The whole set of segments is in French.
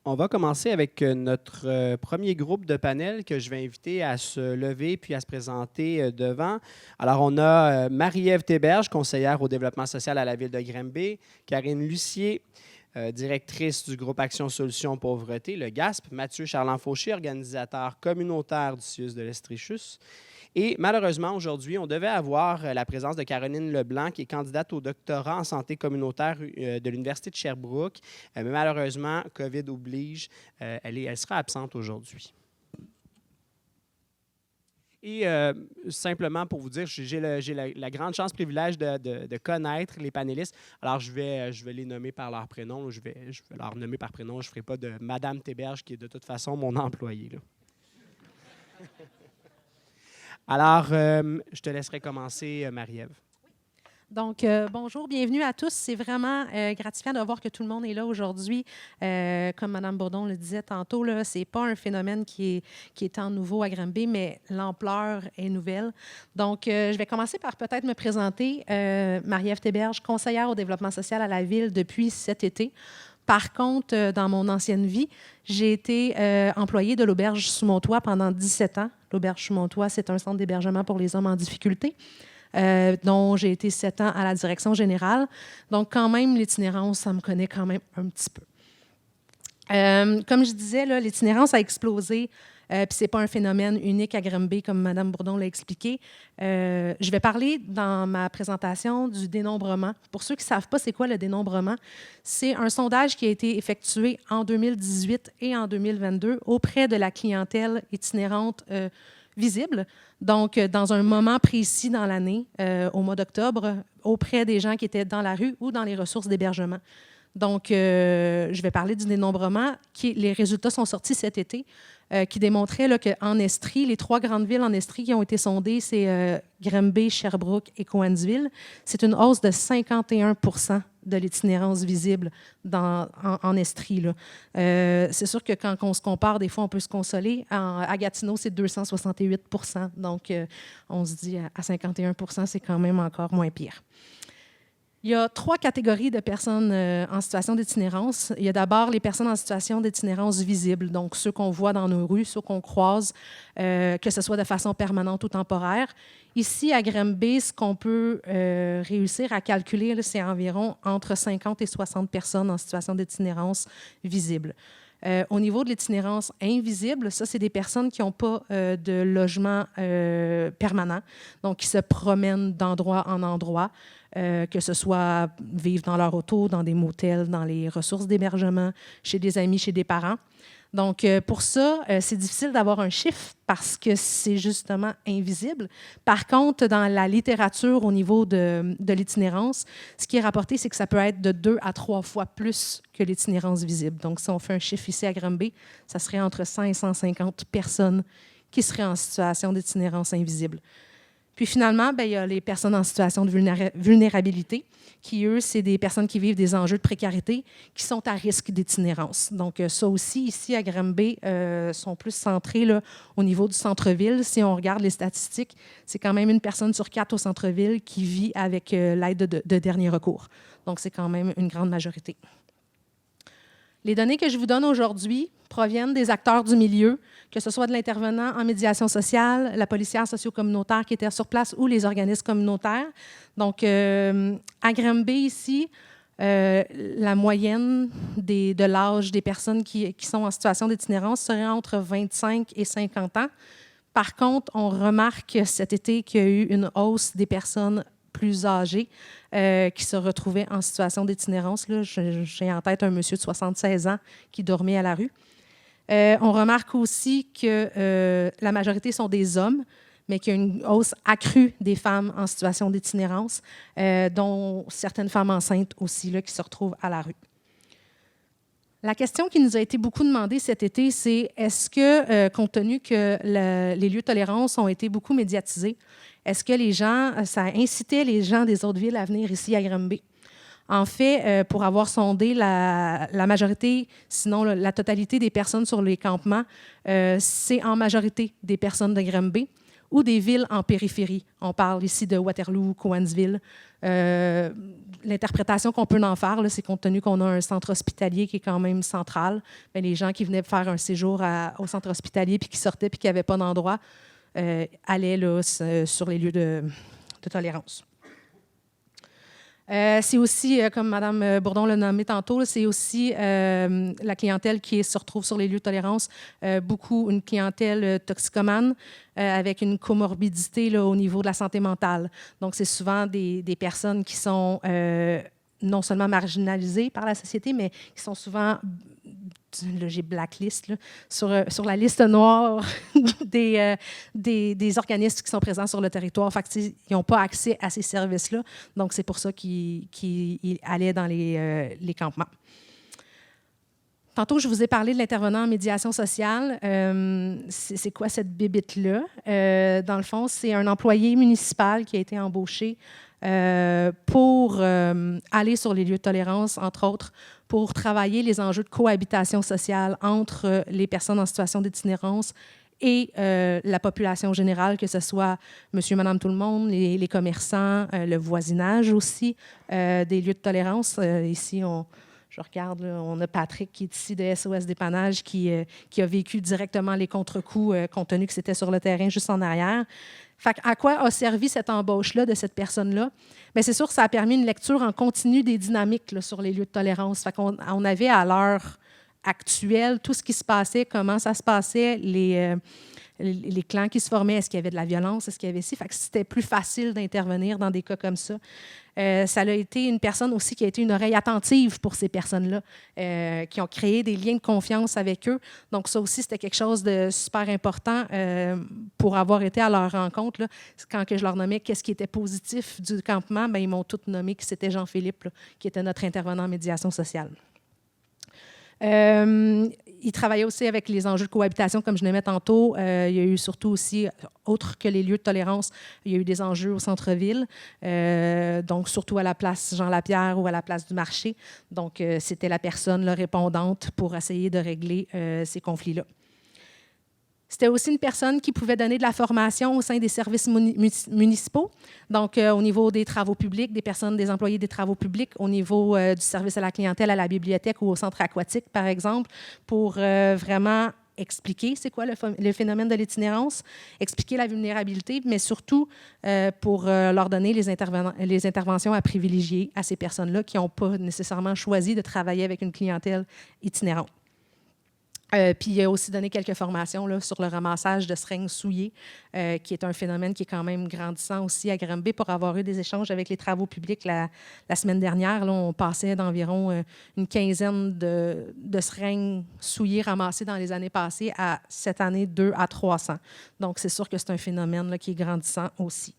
On va commencer avec notre premier groupe de panel que je vais inviter à se lever puis à se présenter devant. Alors, on a Marie-Ève Théberge, conseillère au développement social à la Ville de Granby, Karine Lucier, directrice du groupe Action Solutions Pauvreté, le GASP, Mathieu Charland-Fauché, organisateur communautaire du CIUS de l'Estrichus. Et malheureusement, aujourd'hui, on devait avoir la présence de Caroline Leblanc, qui est candidate au doctorat en santé communautaire de l'Université de Sherbrooke. Mais malheureusement, COVID oblige, elle sera absente aujourd'hui. Et simplement pour vous dire, j'ai la grande chance, privilège de connaître les panélistes. Alors, je vais les nommer par leur prénom. Je vais leur nommer par prénom. Je ne ferai pas de Madame Théberge, qui est de toute façon mon employée, là. Alors, je te laisserai commencer, Marie-Ève. Donc, bonjour, bienvenue à tous. C'est vraiment gratifiant de voir que tout le monde est là aujourd'hui. Comme Mme Bourdon le disait tantôt, ce n'est pas un phénomène qui est en nouveau à Granby, mais l'ampleur est nouvelle. Donc, je vais commencer par peut-être me présenter. Marie-Ève Théberge, conseillère au développement social à la Ville depuis cet été. Par contre, dans mon ancienne vie, j'ai été employée de l'Auberge sous mon toit pendant 17 ans. L'Auberge sous mon toit, c'est un centre d'hébergement pour les hommes en difficulté, dont j'ai été 7 ans à la direction générale. Donc, quand même, l'itinérance, ça me connaît quand même un petit peu. Comme je disais, là, l'itinérance a explosé. Puis ce n'est pas un phénomène unique à Granby, comme Mme Bourdon l'a expliqué. Je vais parler dans ma présentation du dénombrement. Pour ceux qui ne savent pas c'est quoi le dénombrement, c'est un sondage qui a été effectué en 2018 et en 2022 auprès de la clientèle itinérante visible. Donc, dans un moment précis dans l'année, au mois d'octobre, auprès des gens qui étaient dans la rue ou dans les ressources d'hébergement. Donc, je vais parler du dénombrement. Les résultats sont sortis cet été, qui démontraient qu'en Estrie, les 3 grandes villes en Estrie qui ont été sondées, c'est Granby, Sherbrooke et Cowansville. C'est une hausse de 51 % de l'itinérance visible en Estrie. C'est sûr que quand on se compare, des fois, on peut se consoler. À Gatineau, c'est 268 %. Donc, on se dit à 51 %, c'est quand même encore moins pire. Il y a 3 catégories de personnes en situation d'itinérance. Il y a d'abord les personnes en situation d'itinérance visible, donc ceux qu'on voit dans nos rues, ceux qu'on croise, que ce soit de façon permanente ou temporaire. Ici, à Granby, ce qu'on peut réussir à calculer, c'est environ entre 50 et 60 personnes en situation d'itinérance visible. Au niveau de l'itinérance invisible, ça, c'est des personnes qui n'ont pas de logement permanent, donc qui se promènent d'endroit en endroit, que ce soit vivre dans leur auto, dans des motels, dans les ressources d'hébergement, chez des amis, chez des parents. Donc, pour ça, c'est difficile d'avoir un chiffre parce que c'est justement invisible. Par contre, dans la littérature au niveau de l'itinérance, ce qui est rapporté, c'est que ça peut être de 2 à 3 fois plus que l'itinérance visible. Donc, si on fait un chiffre ici à Granby, ça serait entre 100 et 150 personnes qui seraient en situation d'itinérance invisible. Puis finalement, il y a les personnes en situation de vulnérabilité, qui, eux, c'est des personnes qui vivent des enjeux de précarité, qui sont à risque d'itinérance. Donc, ça aussi, ici, à Granby, sont plus centrés là, au niveau du centre-ville. Si on regarde les statistiques, c'est quand même 1 personne sur 4 au centre-ville qui vit avec l'aide de dernier recours. Donc, c'est quand même une grande majorité. Les données que je vous donne aujourd'hui proviennent des acteurs du milieu, que ce soit de l'intervenant en médiation sociale, la policière socio-communautaire qui était sur place ou les organismes communautaires. Donc, à Granby, ici, la moyenne de l'âge des personnes qui sont en situation d'itinérance serait entre 25 et 50 ans. Par contre, on remarque cet été qu'il y a eu une hausse des personnes plus âgés qui se retrouvaient en situation d'itinérance. J'ai en tête un monsieur de 76 ans qui dormait à la rue. On remarque aussi que la majorité sont des hommes, mais qu'il y a une hausse accrue des femmes en situation d'itinérance, dont certaines femmes enceintes aussi là, qui se retrouvent à la rue. La question qui nous a été beaucoup demandée cet été, c'est est-ce que, compte tenu que les lieux de tolérance ont été beaucoup médiatisés, est-ce que ça incitait les gens des autres villes à venir ici à Granby? En fait, pour avoir sondé la majorité, sinon la totalité des personnes sur les campements, c'est en majorité des personnes de Granby ou des villes en périphérie. On parle ici de Waterloo, Cowansville. L'interprétation qu'on peut en faire, c'est compte tenu qu'on a un centre hospitalier qui est quand même central, bien, les gens qui venaient faire un séjour au centre hospitalier puis qui sortaient puis qui n'avaient pas d'endroit allaient là, sur les lieux de tolérance. C'est aussi, comme Mme Bourdon l'a nommé tantôt, c'est aussi la clientèle qui se retrouve sur les lieux de tolérance, beaucoup une clientèle toxicomane avec une comorbidité là, au niveau de la santé mentale. Donc, c'est souvent des personnes qui sont non seulement marginalisées par la société, mais qui sont souvent, là, j'ai blacklist, là, sur la liste noire des organismes qui sont présents sur le territoire. Fait que, ils n'ont pas accès à ces services-là. Donc, c'est pour ça qu'ils allaient dans les campements. Tantôt, je vous ai parlé de l'intervenant en médiation sociale. C'est quoi cette bébite-là? Dans le fond, c'est un employé municipal qui a été embauché pour aller sur les lieux de tolérance, entre autres, pour travailler les enjeux de cohabitation sociale entre les personnes en situation d'itinérance et la population générale, que ce soit monsieur, madame, tout le monde, les commerçants, le voisinage aussi, des lieux de tolérance. Ici, je regarde, là, on a Patrick qui est ici de SOS Dépannage qui a vécu directement les contre-coups compte tenu que c'était sur le terrain juste en arrière. Fait à quoi a servi cette embauche-là de cette personne-là? Bien, c'est sûr que ça a permis une lecture en continu des dynamiques là, sur les lieux de tolérance. Fait on avait à l'heure actuelle tout ce qui se passait, comment ça se passait, les clans qui se formaient, est-ce qu'il y avait de la violence, est-ce qu'il y avait ci. Fait que c'était plus facile d'intervenir dans des cas comme ça. Ça a été une personne aussi qui a été une oreille attentive pour ces personnes-là, qui ont créé des liens de confiance avec eux. Donc, ça aussi, c'était quelque chose de super important pour avoir été à leur rencontre. Là. Quand que je leur nommais qu'est-ce qui était positif du campement, bien, ils m'ont tous nommé que c'était Jean-Philippe, là, qui était notre intervenant en médiation sociale. Il travaillait aussi avec les enjeux de cohabitation, comme je l'aimais tantôt. Il y a eu surtout aussi, autre que les lieux de tolérance, il y a eu des enjeux au centre-ville, donc surtout à la place Jean-Lapierre ou à la place du marché. Donc, c'était la personne là, répondante pour essayer de régler ces conflits-là. C'était aussi une personne qui pouvait donner de la formation au sein des services municipaux, donc au niveau des travaux publics, des employés des travaux publics, au niveau du service à la clientèle, à la bibliothèque ou au centre aquatique, par exemple, pour vraiment expliquer c'est quoi le phénomène de l'itinérance, expliquer la vulnérabilité, mais surtout pour leur donner les interventions à privilégier à ces personnes-là qui n'ont pas nécessairement choisi de travailler avec une clientèle itinérante. Puis il a aussi donné quelques formations là, sur le ramassage de seringues souillées, qui est un phénomène qui est quand même grandissant aussi à Granby, pour avoir eu des échanges avec les travaux publics la semaine dernière. Là, on passait d'environ une quinzaine de seringues souillées ramassées dans les années passées à cette année 200 à 300. Donc, c'est sûr que c'est un phénomène là, qui est grandissant aussi.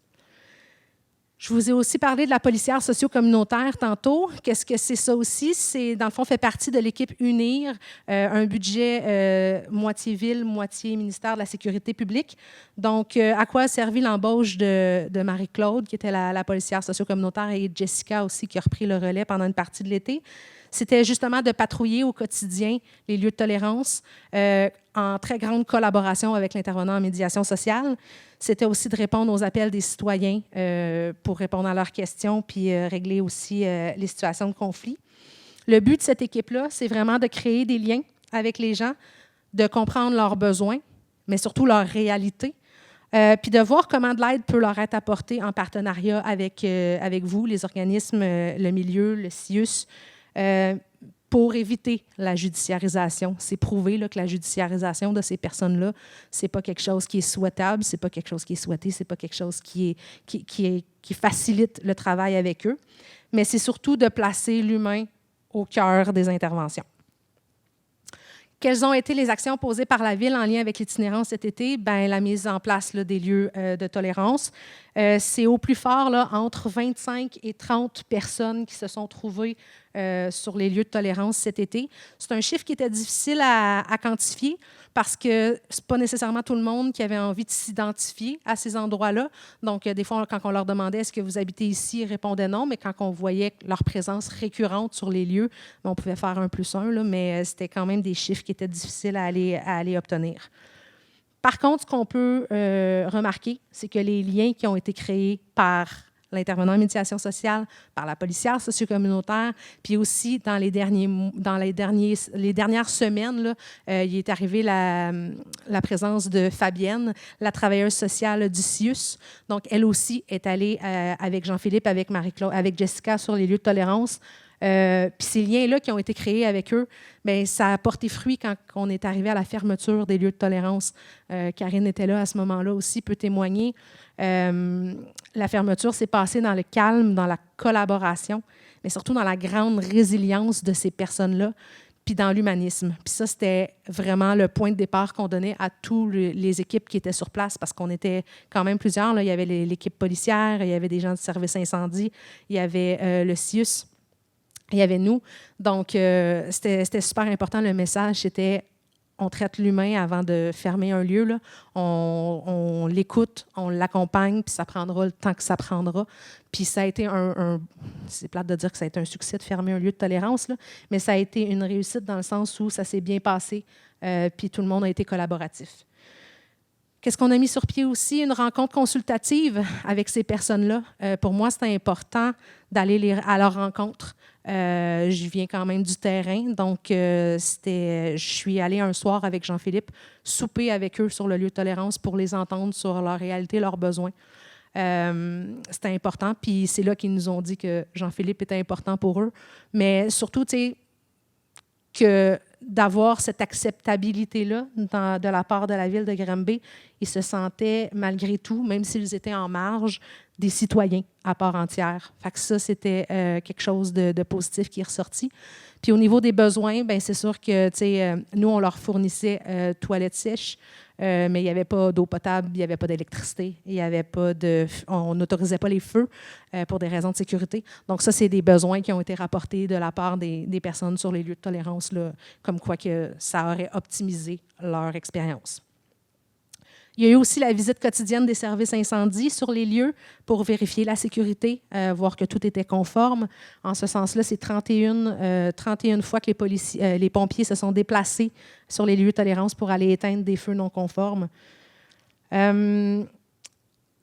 Je vous ai aussi parlé de la policière socio-communautaire tantôt. Qu'est-ce que c'est ça aussi? C'est, dans le fond, fait partie de l'équipe UNIR, un budget moitié ville, moitié ministère de la Sécurité publique. Donc, à quoi a servi l'embauche de Marie-Claude, qui était la policière socio-communautaire, et Jessica aussi, qui a repris le relais pendant une partie de l'été? C'était justement de patrouiller au quotidien les lieux de tolérance en très grande collaboration avec l'intervenant en médiation sociale. C'était aussi de répondre aux appels des citoyens pour répondre à leurs questions puis régler aussi les situations de conflit. Le but de cette équipe-là, c'est vraiment de créer des liens avec les gens, de comprendre leurs besoins, mais surtout leurs réalités, puis de voir comment de l'aide peut leur être apportée en partenariat avec vous, les organismes, le milieu, le CIUS, pour éviter la judiciarisation. C'est prouvé là, que la judiciarisation de ces personnes-là, ce n'est pas quelque chose qui est souhaitable, ce n'est pas quelque chose qui est souhaité, ce n'est pas quelque chose qui facilite le travail avec eux, mais c'est surtout de placer l'humain au cœur des interventions. Quelles ont été les actions posées par la Ville en lien avec l'itinérance cet été? Bien, la mise en place là, des lieux de tolérance. C'est au plus fort là, entre 25 et 30 personnes qui se sont trouvées sur les lieux de tolérance cet été. C'est un chiffre qui était difficile à quantifier parce que ce n'est pas nécessairement tout le monde qui avait envie de s'identifier à ces endroits-là. Donc, des fois, quand on leur demandait « Est-ce que vous habitez ici? » ils répondaient non, mais quand on voyait leur présence récurrente sur les lieux, on pouvait faire 1+1, là, mais c'était quand même des chiffres qui étaient difficiles à aller obtenir. Par contre, ce qu'on peut remarquer, c'est que les liens qui ont été créés par l'intervenant en médiation sociale, par la policière socio-communautaire, puis aussi dans les dernières semaines, là, il est arrivé la présence de Fabienne, la travailleuse sociale du CIUS. Donc, elle aussi est allée avec Jean-Philippe, avec Marie-Claude, avec Jessica sur les lieux de tolérance. Puis ces liens-là qui ont été créés avec eux, bien, ça a porté fruit quand on est arrivé à la fermeture des lieux de tolérance. Karine était là à ce moment-là aussi, peut témoigner. La fermeture s'est passée dans le calme, dans la collaboration, mais surtout dans la grande résilience de ces personnes-là, puis dans l'humanisme. Puis ça, c'était vraiment le point de départ qu'on donnait à toutes les équipes qui étaient sur place, parce qu'on était quand même plusieurs. Là. Il y avait l'équipe policière, il y avait des gens du service incendie, il y avait le CIUS. Il y avait nous. Donc, c'était super important. Le message, c'était on traite l'humain avant de fermer un lieu. Là. On l'écoute, on l'accompagne, puis ça prendra le temps que ça prendra. Puis ça a été c'est plate de dire que ça a été un succès de fermer un lieu de tolérance, là, mais ça a été une réussite dans le sens où ça s'est bien passé, puis tout le monde a été collaboratif. Qu'est-ce qu'on a mis sur pied aussi? Une rencontre consultative avec ces personnes-là. Pour moi, c'était important d'aller à leur rencontre. Je viens quand même du terrain, donc je suis allée un soir avec Jean-Philippe souper avec eux sur le lieu de tolérance pour les entendre sur leur réalité, leurs besoins. C'était important, puis c'est là qu'ils nous ont dit que Jean-Philippe était important pour eux. Mais surtout, tu sais, que d'avoir cette acceptabilité-là de la part de la ville de Granby, ils se sentaient malgré tout, même s'ils étaient en marge, des citoyens à part entière. Fait que ça, c'était quelque chose de positif qui est ressorti. Puis au niveau des besoins, bien, c'est sûr que nous, on leur fournissait toilettes sèches, mais il n'y avait pas d'eau potable, il n'y avait pas d'électricité, on n'autorisait pas les feux pour des raisons de sécurité. Donc ça, c'est des besoins qui ont été rapportés de la part des personnes sur les lieux de tolérance, là, comme quoi que ça aurait optimisé leur expérience. Il y a eu aussi la visite quotidienne des services incendies sur les lieux pour vérifier la sécurité, voir que tout était conforme. En ce sens-là, c'est 31 fois que les pompiers se sont déplacés sur les lieux de tolérance pour aller éteindre des feux non conformes. Il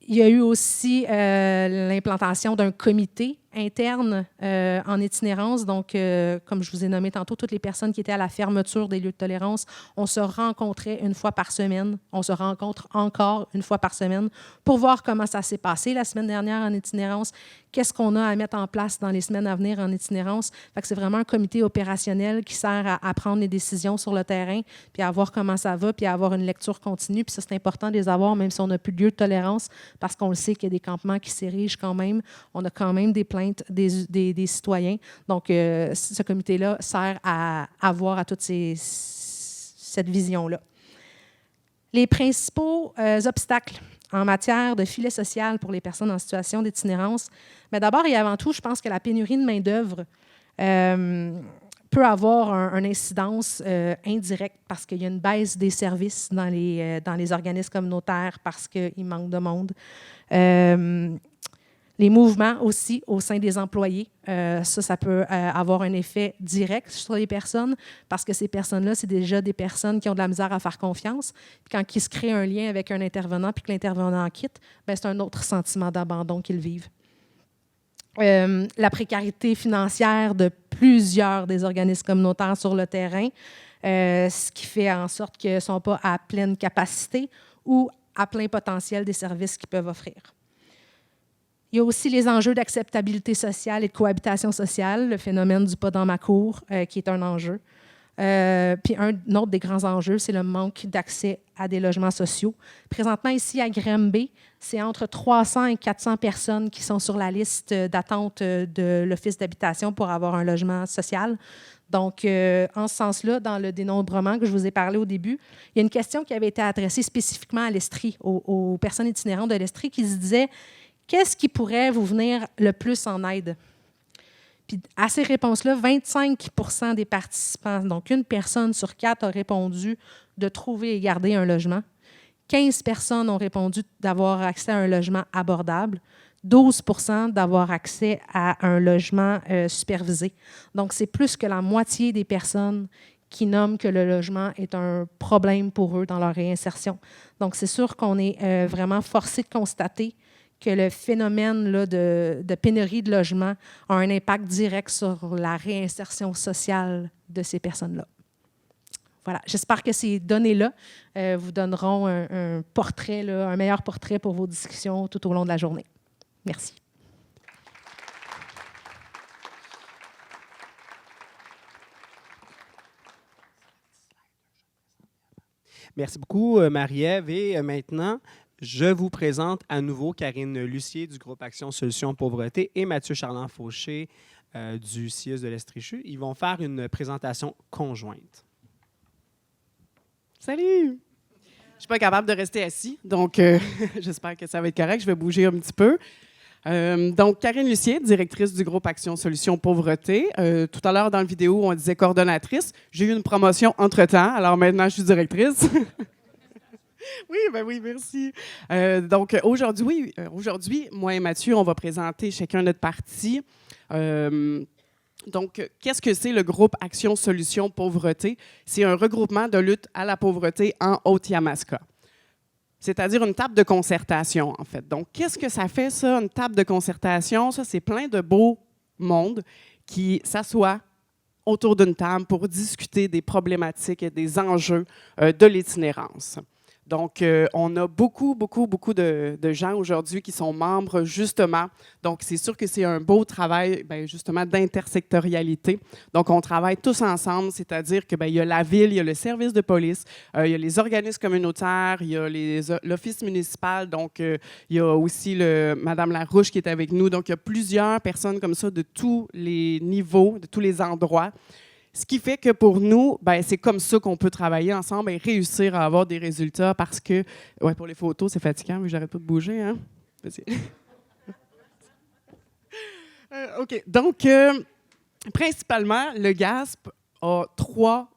y a eu aussi l'implantation d'un comité interne en itinérance. Donc, comme je vous ai nommé tantôt, toutes les personnes qui étaient à la fermeture des lieux de tolérance, on se rencontrait une fois par semaine. On se rencontre encore une fois par semaine pour voir comment ça s'est passé la semaine dernière en itinérance, qu'est-ce qu'on a à mettre en place dans les semaines à venir en itinérance. Fait que c'est vraiment un comité opérationnel qui sert à prendre les décisions sur le terrain, puis à voir comment ça va, puis à avoir une lecture continue. Puis ça, c'est important de les avoir, même si on n'a plus de lieu de tolérance, parce qu'on le sait qu'il y a des campements qui s'érigent quand même. On a quand même des plaintes des citoyens. Donc, ce comité-là sert à avoir à toute cette vision-là. Les principaux obstacles en matière de filet social pour les personnes en situation d'itinérance, mais d'abord et avant tout, je pense que la pénurie de main-d'œuvre peut avoir une incidence indirecte parce qu'il y a une baisse des services dans les organismes communautaires parce qu'il manque de monde. Les mouvements aussi au sein des employés, ça peut avoir un effet direct sur les personnes parce que ces personnes-là, c'est déjà des personnes qui ont de la misère à faire confiance. Puis quand ils se créent un lien avec un intervenant puis que l'intervenant quitte, bien, c'est un autre sentiment d'abandon qu'ils vivent. La précarité financière de plusieurs des organismes communautaires sur le terrain, ce qui fait en sorte qu'ils ne sont pas à pleine capacité ou à plein potentiel des services qu'ils peuvent offrir. Il y a aussi les enjeux d'acceptabilité sociale et de cohabitation sociale, le phénomène du pas dans ma cour, qui est un enjeu. Puis un autre des grands enjeux, c'est le manque d'accès à des logements sociaux. Présentement, ici à Granby, c'est entre 300 et 400 personnes qui sont sur la liste d'attente de l'Office d'habitation pour avoir un logement social. Donc, en ce sens-là, dans le dénombrement que je vous ai parlé au début, il y a une question qui avait été adressée spécifiquement à l'Estrie, aux personnes itinérantes de l'Estrie, qui se disaient « Qu'est-ce qui pourrait vous venir le plus en aide? » Puis à ces réponses-là, 25% des participants, donc une personne sur 4 a répondu de trouver et garder un logement. 15 personnes ont répondu d'avoir accès à un logement abordable. 12% d'avoir accès à un logement supervisé. Donc, c'est plus que la moitié des personnes qui nomment que le logement est un problème pour eux dans leur réinsertion. Donc, c'est sûr qu'on est vraiment forcé de constater que le phénomène là, de pénurie de logement a un impact direct sur la réinsertion sociale de ces personnes-là. Voilà, j'espère que ces données-là vous donneront un portrait, là, un meilleur portrait pour vos discussions tout au long de la journée. Merci. Merci beaucoup, Marie-Ève. Et maintenant, je vous présente à nouveau Karine Lucier du groupe Action Solutions Pauvreté et Mathieu Charland-Fauché du CIUS de l'Estrichu. Ils vont faire une présentation conjointe. Salut! Je ne suis pas capable de rester assis, donc j'espère que ça va être correct. Je vais bouger un petit peu. Donc, Karine Lucier, directrice du groupe Action Solutions Pauvreté. Tout à l'heure, dans la vidéo, on disait coordonnatrice. J'ai eu une promotion entre-temps, alors maintenant, je suis directrice. Oui, merci. Donc, aujourd'hui, moi et Mathieu, on va présenter chacun notre partie. Donc, qu'est-ce que c'est le groupe Action Solutions Pauvreté? C'est un regroupement de lutte à la pauvreté en Haute-Yamaska. C'est-à-dire une table de concertation, en fait. Donc, qu'est-ce que ça fait, ça, une table de concertation? Ça, c'est plein de beaux mondes qui s'assoient autour d'une table pour discuter des problématiques et des enjeux de l'itinérance. Donc, on a beaucoup de gens aujourd'hui qui sont membres, justement. Donc, c'est sûr que c'est un beau travail, bien, justement, d'intersectorialité. Donc, on travaille tous ensemble, c'est-à-dire que, bien, il y a la ville, il y a le service de police, il y a les organismes communautaires, il y a l'office municipal, donc il y a aussi Madame Larouche qui est avec nous. Donc, il y a plusieurs personnes comme ça de tous les niveaux, de tous les endroits. Ce qui fait que pour nous, ben, c'est comme ça qu'on peut travailler ensemble et réussir à avoir des résultats parce que, ouais, pour les photos, c'est fatigant, mais j'arrête pas de bouger. Hein? OK. Donc, principalement, le GASP a 3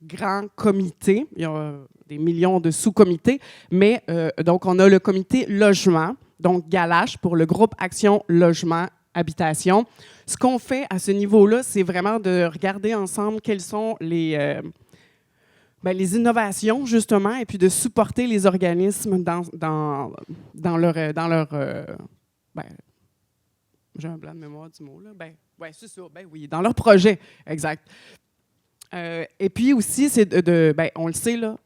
grands comités. Il y a des millions de sous-comités, mais donc, on a le comité logement, donc GALACH pour le groupe Action Logement Habitation. Ce qu'on fait à ce niveau-là, c'est vraiment de regarder ensemble quelles sont les innovations, justement, et puis de supporter les organismes dans leur j'ai un blanc de mémoire du mot, là. C'est ça, oui, dans leur projet, exact. Et puis aussi, c'est on le sait, là,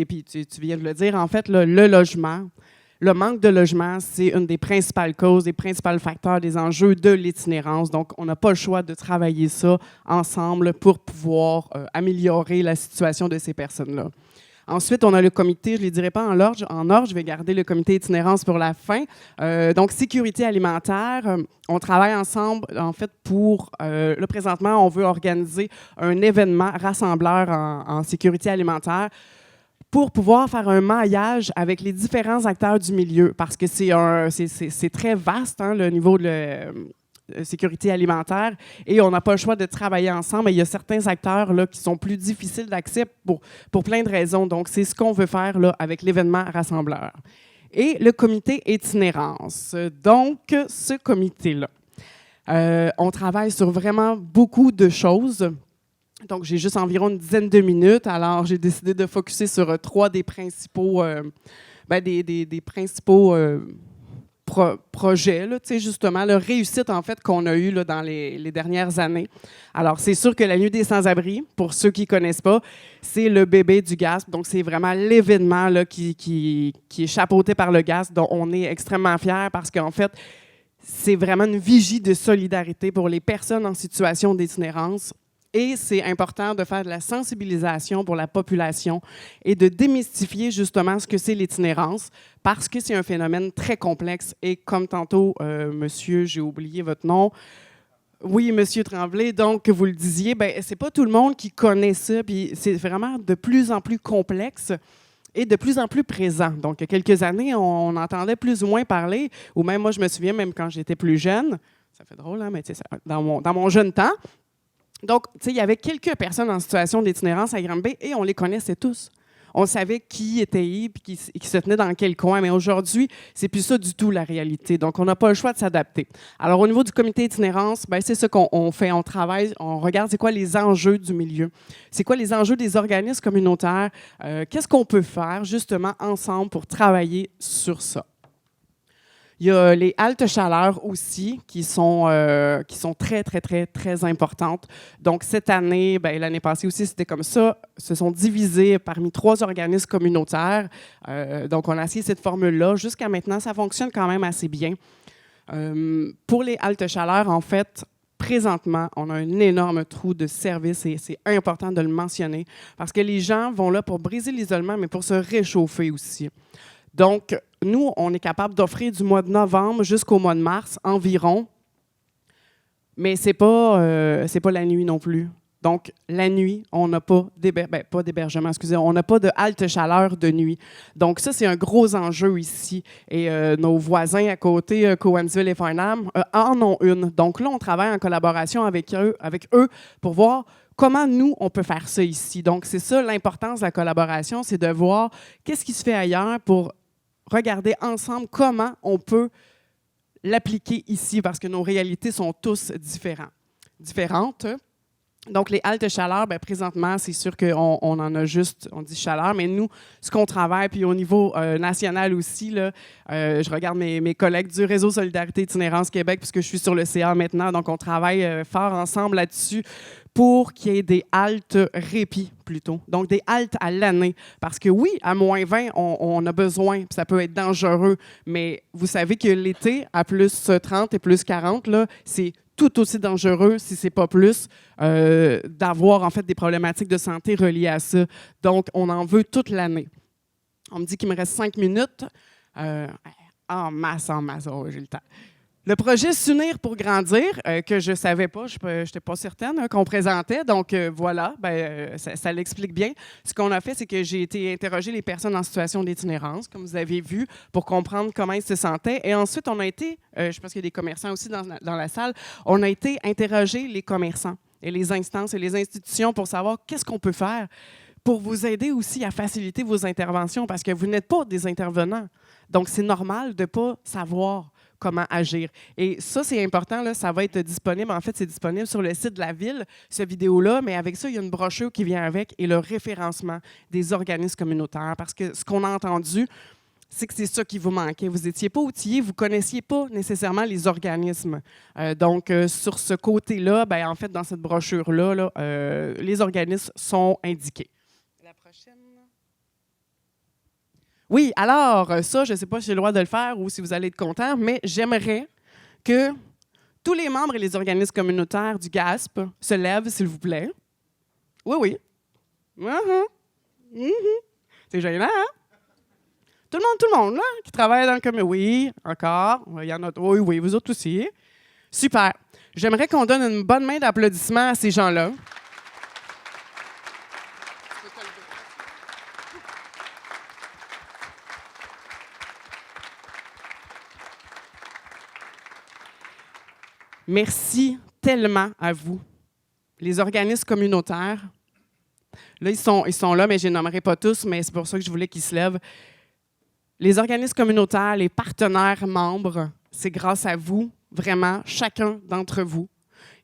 puis tu viens de le dire, en fait, là, le logement. Le manque de logement, c'est une des principales causes, des principaux facteurs des enjeux de l'itinérance. Donc, on n'a pas le choix de travailler ça ensemble pour pouvoir améliorer la situation de ces personnes-là. Ensuite, on a le comité, je ne les dirai pas en ordre, je vais garder le comité itinérance pour la fin. Donc, sécurité alimentaire, on travaille ensemble, en fait, pour, là, présentement, on veut organiser un événement rassembleur en sécurité alimentaire pour pouvoir faire un maillage avec les différents acteurs du milieu, parce que c'est très vaste, hein, le niveau de la sécurité alimentaire, et on n'a pas le choix de travailler ensemble. Et il y a certains acteurs là, qui sont plus difficiles d'accès pour plein de raisons. Donc, c'est ce qu'on veut faire là, avec l'événement rassembleur. Et le comité itinérance. Donc, ce comité-là, on travaille sur vraiment beaucoup de choses. Donc, j'ai juste environ une dizaine de minutes. Alors, j'ai décidé de focusser sur 3 des principaux, des principaux projets, là, justement, la réussite, en fait, qu'on a eue là, dans les dernières années. Alors, c'est sûr que la Nuit des sans-abri, pour ceux qui ne connaissent pas, c'est le bébé du GASP. Donc, c'est vraiment l'événement là, qui est chapeauté par le GASP, dont on est extrêmement fiers parce qu'en fait, c'est vraiment une vigie de solidarité pour les personnes en situation d'itinérance. Et c'est important de faire de la sensibilisation pour la population et de démystifier justement ce que c'est l'itinérance parce que c'est un phénomène très complexe. Et comme tantôt, monsieur, j'ai oublié votre nom, oui, monsieur Tremblay, donc vous le disiez, c'est pas tout le monde qui connaît ça, puis c'est vraiment de plus en plus complexe et de plus en plus présent. Donc, il y a quelques années, on entendait plus ou moins parler, ou même moi, je me souviens, même quand j'étais plus jeune, ça fait drôle, hein, mais dans mon jeune temps. Donc, tu sais, il y avait quelques personnes en situation d'itinérance à Granby et on les connaissait tous. on savait qui était et qui se tenait dans quel coin. Mais aujourd'hui, c'est plus ça du tout la réalité. Donc, on n'a pas le choix de s'adapter. Alors, au niveau du comité itinérance, ben, c'est ça qu'on fait. On travaille, on regarde c'est quoi les enjeux du milieu. C'est quoi les enjeux des organismes communautaires. Qu'est-ce qu'on peut faire justement ensemble pour travailler sur ça. Il y a les haltes chaleur aussi qui sont très, très, très, très importantes. Donc, cette année, ben, l'année passée aussi, c'était comme ça, se sont divisés parmi 3 organismes communautaires. Donc, on a essayé cette formule-là. Jusqu'à maintenant, ça fonctionne quand même assez bien. Pour les haltes chaleur, en fait, présentement, on a un énorme trou de service et c'est important de le mentionner parce que les gens vont là pour briser l'isolement, mais pour se réchauffer aussi. Donc, nous, on est capable d'offrir du mois de novembre jusqu'au mois de mars environ, mais ce n'est pas la nuit non plus. Donc, la nuit, on n'a pas d'hébergement, excusez, on n'a pas de halte chaleur de nuit. Donc, ça, c'est un gros enjeu ici. Et nos voisins à côté, Cowansville et Farnham, en ont une. Donc là, on travaille en collaboration avec eux pour voir comment nous, on peut faire ça ici. Donc, c'est ça l'importance de la collaboration, c'est de voir qu'est-ce qui se fait ailleurs pour regarder ensemble comment on peut l'appliquer ici, parce que nos réalités sont tous différentes. Donc, les haltes chaleur, bien, présentement, c'est sûr qu'on en a juste, on dit chaleur, mais nous, ce qu'on travaille, puis au niveau national aussi, là, je regarde mes collègues du Réseau Solidarité Itinérance Québec, puisque je suis sur le CA maintenant, donc on travaille fort ensemble là-dessus pour qu'il y ait des haltes répit plutôt, donc des haltes à l'année. Parce que oui, à moins 20, on a besoin, puis ça peut être dangereux, mais vous savez que l'été, à plus 30 et plus 40, là, c'est tout aussi dangereux, si ce n'est pas plus, d'avoir en fait des problématiques de santé reliées à ça. Donc, on en veut toute l'année. On me dit qu'il me reste 5 minutes. En masse, oh, j'ai le temps. Le projet S'unir pour grandir, que je ne savais pas, je n'étais pas certaine qu'on présentait. Donc, voilà, ça l'explique bien. Ce qu'on a fait, c'est que j'ai été interroger les personnes en situation d'itinérance, comme vous avez vu, pour comprendre comment ils se sentaient. Et ensuite, on a été, je pense qu'il y a des commerçants aussi dans la salle, on a été interroger les commerçants et les instances et les institutions pour savoir qu'est-ce qu'on peut faire pour vous aider aussi à faciliter vos interventions, parce que vous n'êtes pas des intervenants. Donc, c'est normal de ne pas savoir comment agir. Et ça, c'est important, là, ça va être disponible. En fait, c'est disponible sur le site de la Ville, cette vidéo-là, mais avec ça, il y a une brochure qui vient avec et le référencement des organismes communautaires. Parce que ce qu'on a entendu, c'est que c'est ça qui vous manquait. Vous n'étiez pas outillés, vous ne connaissiez pas nécessairement les organismes. Donc, sur ce côté-là, en fait, dans cette brochure-là, là, les organismes sont indiqués. La prochaine. Oui, alors, ça, je ne sais pas si j'ai le droit de le faire ou si vous allez être content, mais j'aimerais que tous les membres et les organismes communautaires du GASP se lèvent, s'il vous plaît. Oui. C'est gênant, hein? Tout le monde, là, qui travaille dans le commun. Oui, encore. Il y en a. Oui, vous autres aussi. Super. J'aimerais qu'on donne une bonne main d'applaudissements à ces gens-là. Merci tellement à vous, les organismes communautaires. Là, ils sont là, mais je ne les nommerai pas tous, mais c'est pour ça que je voulais qu'ils se lèvent. Les organismes communautaires, les partenaires membres, c'est grâce à vous, vraiment, chacun d'entre vous,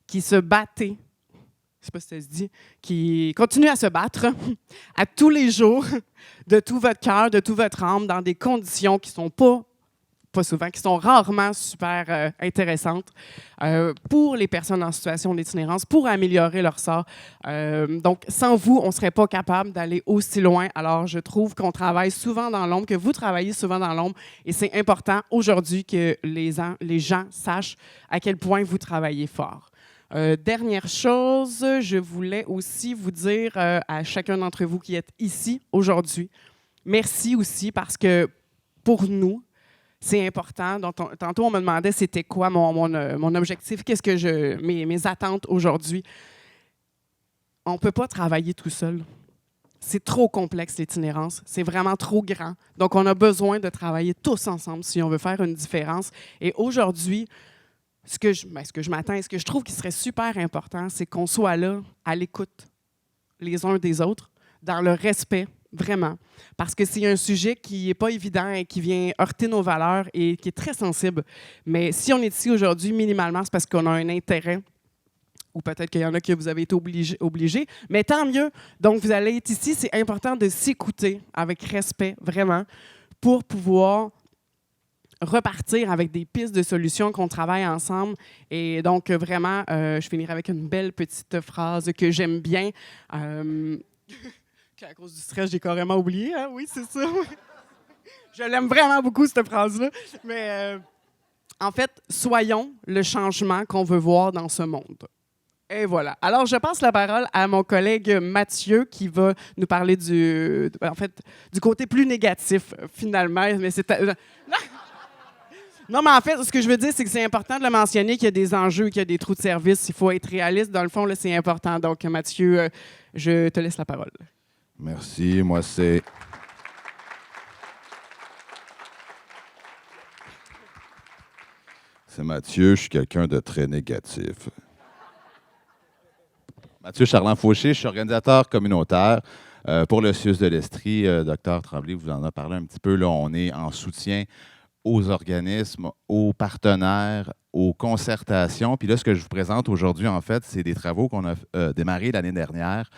qui se battez, je ne sais pas si ça se dit, qui continue à se battre à tous les jours, de tout votre cœur, de toute votre âme, dans des conditions qui ne sont pas souvent, qui sont rarement super intéressantes pour les personnes en situation d'itinérance, pour améliorer leur sort. Donc, sans vous, on ne serait pas capable d'aller aussi loin. Alors, je trouve qu'on travaille souvent dans l'ombre, que vous travaillez souvent dans l'ombre, et c'est important aujourd'hui que les gens sachent à quel point vous travaillez fort. Dernière chose, je voulais aussi vous dire à chacun d'entre vous qui êtes ici aujourd'hui, merci aussi parce que pour nous, c'est important. Donc, tantôt, on me demandait c'était quoi mon objectif, qu'est-ce que mes attentes aujourd'hui. On ne peut pas travailler tout seul. C'est trop complexe, l'itinérance. C'est vraiment trop grand. Donc, on a besoin de travailler tous ensemble si on veut faire une différence. Et aujourd'hui, ce que je m'attends et ce que je trouve qui serait super important, c'est qu'on soit là, à l'écoute les uns des autres, dans le respect, vraiment. Parce que c'est un sujet qui n'est pas évident et qui vient heurter nos valeurs et qui est très sensible. Mais si on est ici aujourd'hui, minimalement, c'est parce qu'on a un intérêt. Ou peut-être qu'il y en a que vous avez été obligés. Mais tant mieux. Donc, vous allez être ici. C'est important de s'écouter avec respect, vraiment, pour pouvoir repartir avec des pistes de solutions qu'on travaille ensemble. Et donc, vraiment, je finirai avec une belle petite phrase que j'aime bien. À cause du stress, j'ai carrément oublié. Hein? Oui, c'est ça. Je l'aime vraiment beaucoup, cette phrase-là. Mais en fait, soyons le changement qu'on veut voir dans ce monde. Et voilà. Alors, je passe la parole à mon collègue Mathieu qui va nous parler du côté plus négatif, finalement. Mais c'est... Non, mais en fait, ce que je veux dire, c'est que c'est important de le mentionner qu'il y a des enjeux, qu'il y a des trous de service. Il faut être réaliste. Dans le fond, là, c'est important. Donc, Mathieu, je te laisse la parole. Merci. Moi, c'est Mathieu. Je suis quelqu'un de très négatif. Mathieu Charland-Fauché, je suis organisateur communautaire pour le CIUS de l'Estrie. Docteur Tremblay vous en a parlé un petit peu. Là, on est en soutien aux organismes, aux partenaires, aux concertations. Puis là, ce que je vous présente aujourd'hui, en fait, c'est des travaux qu'on a démarrés l'année dernière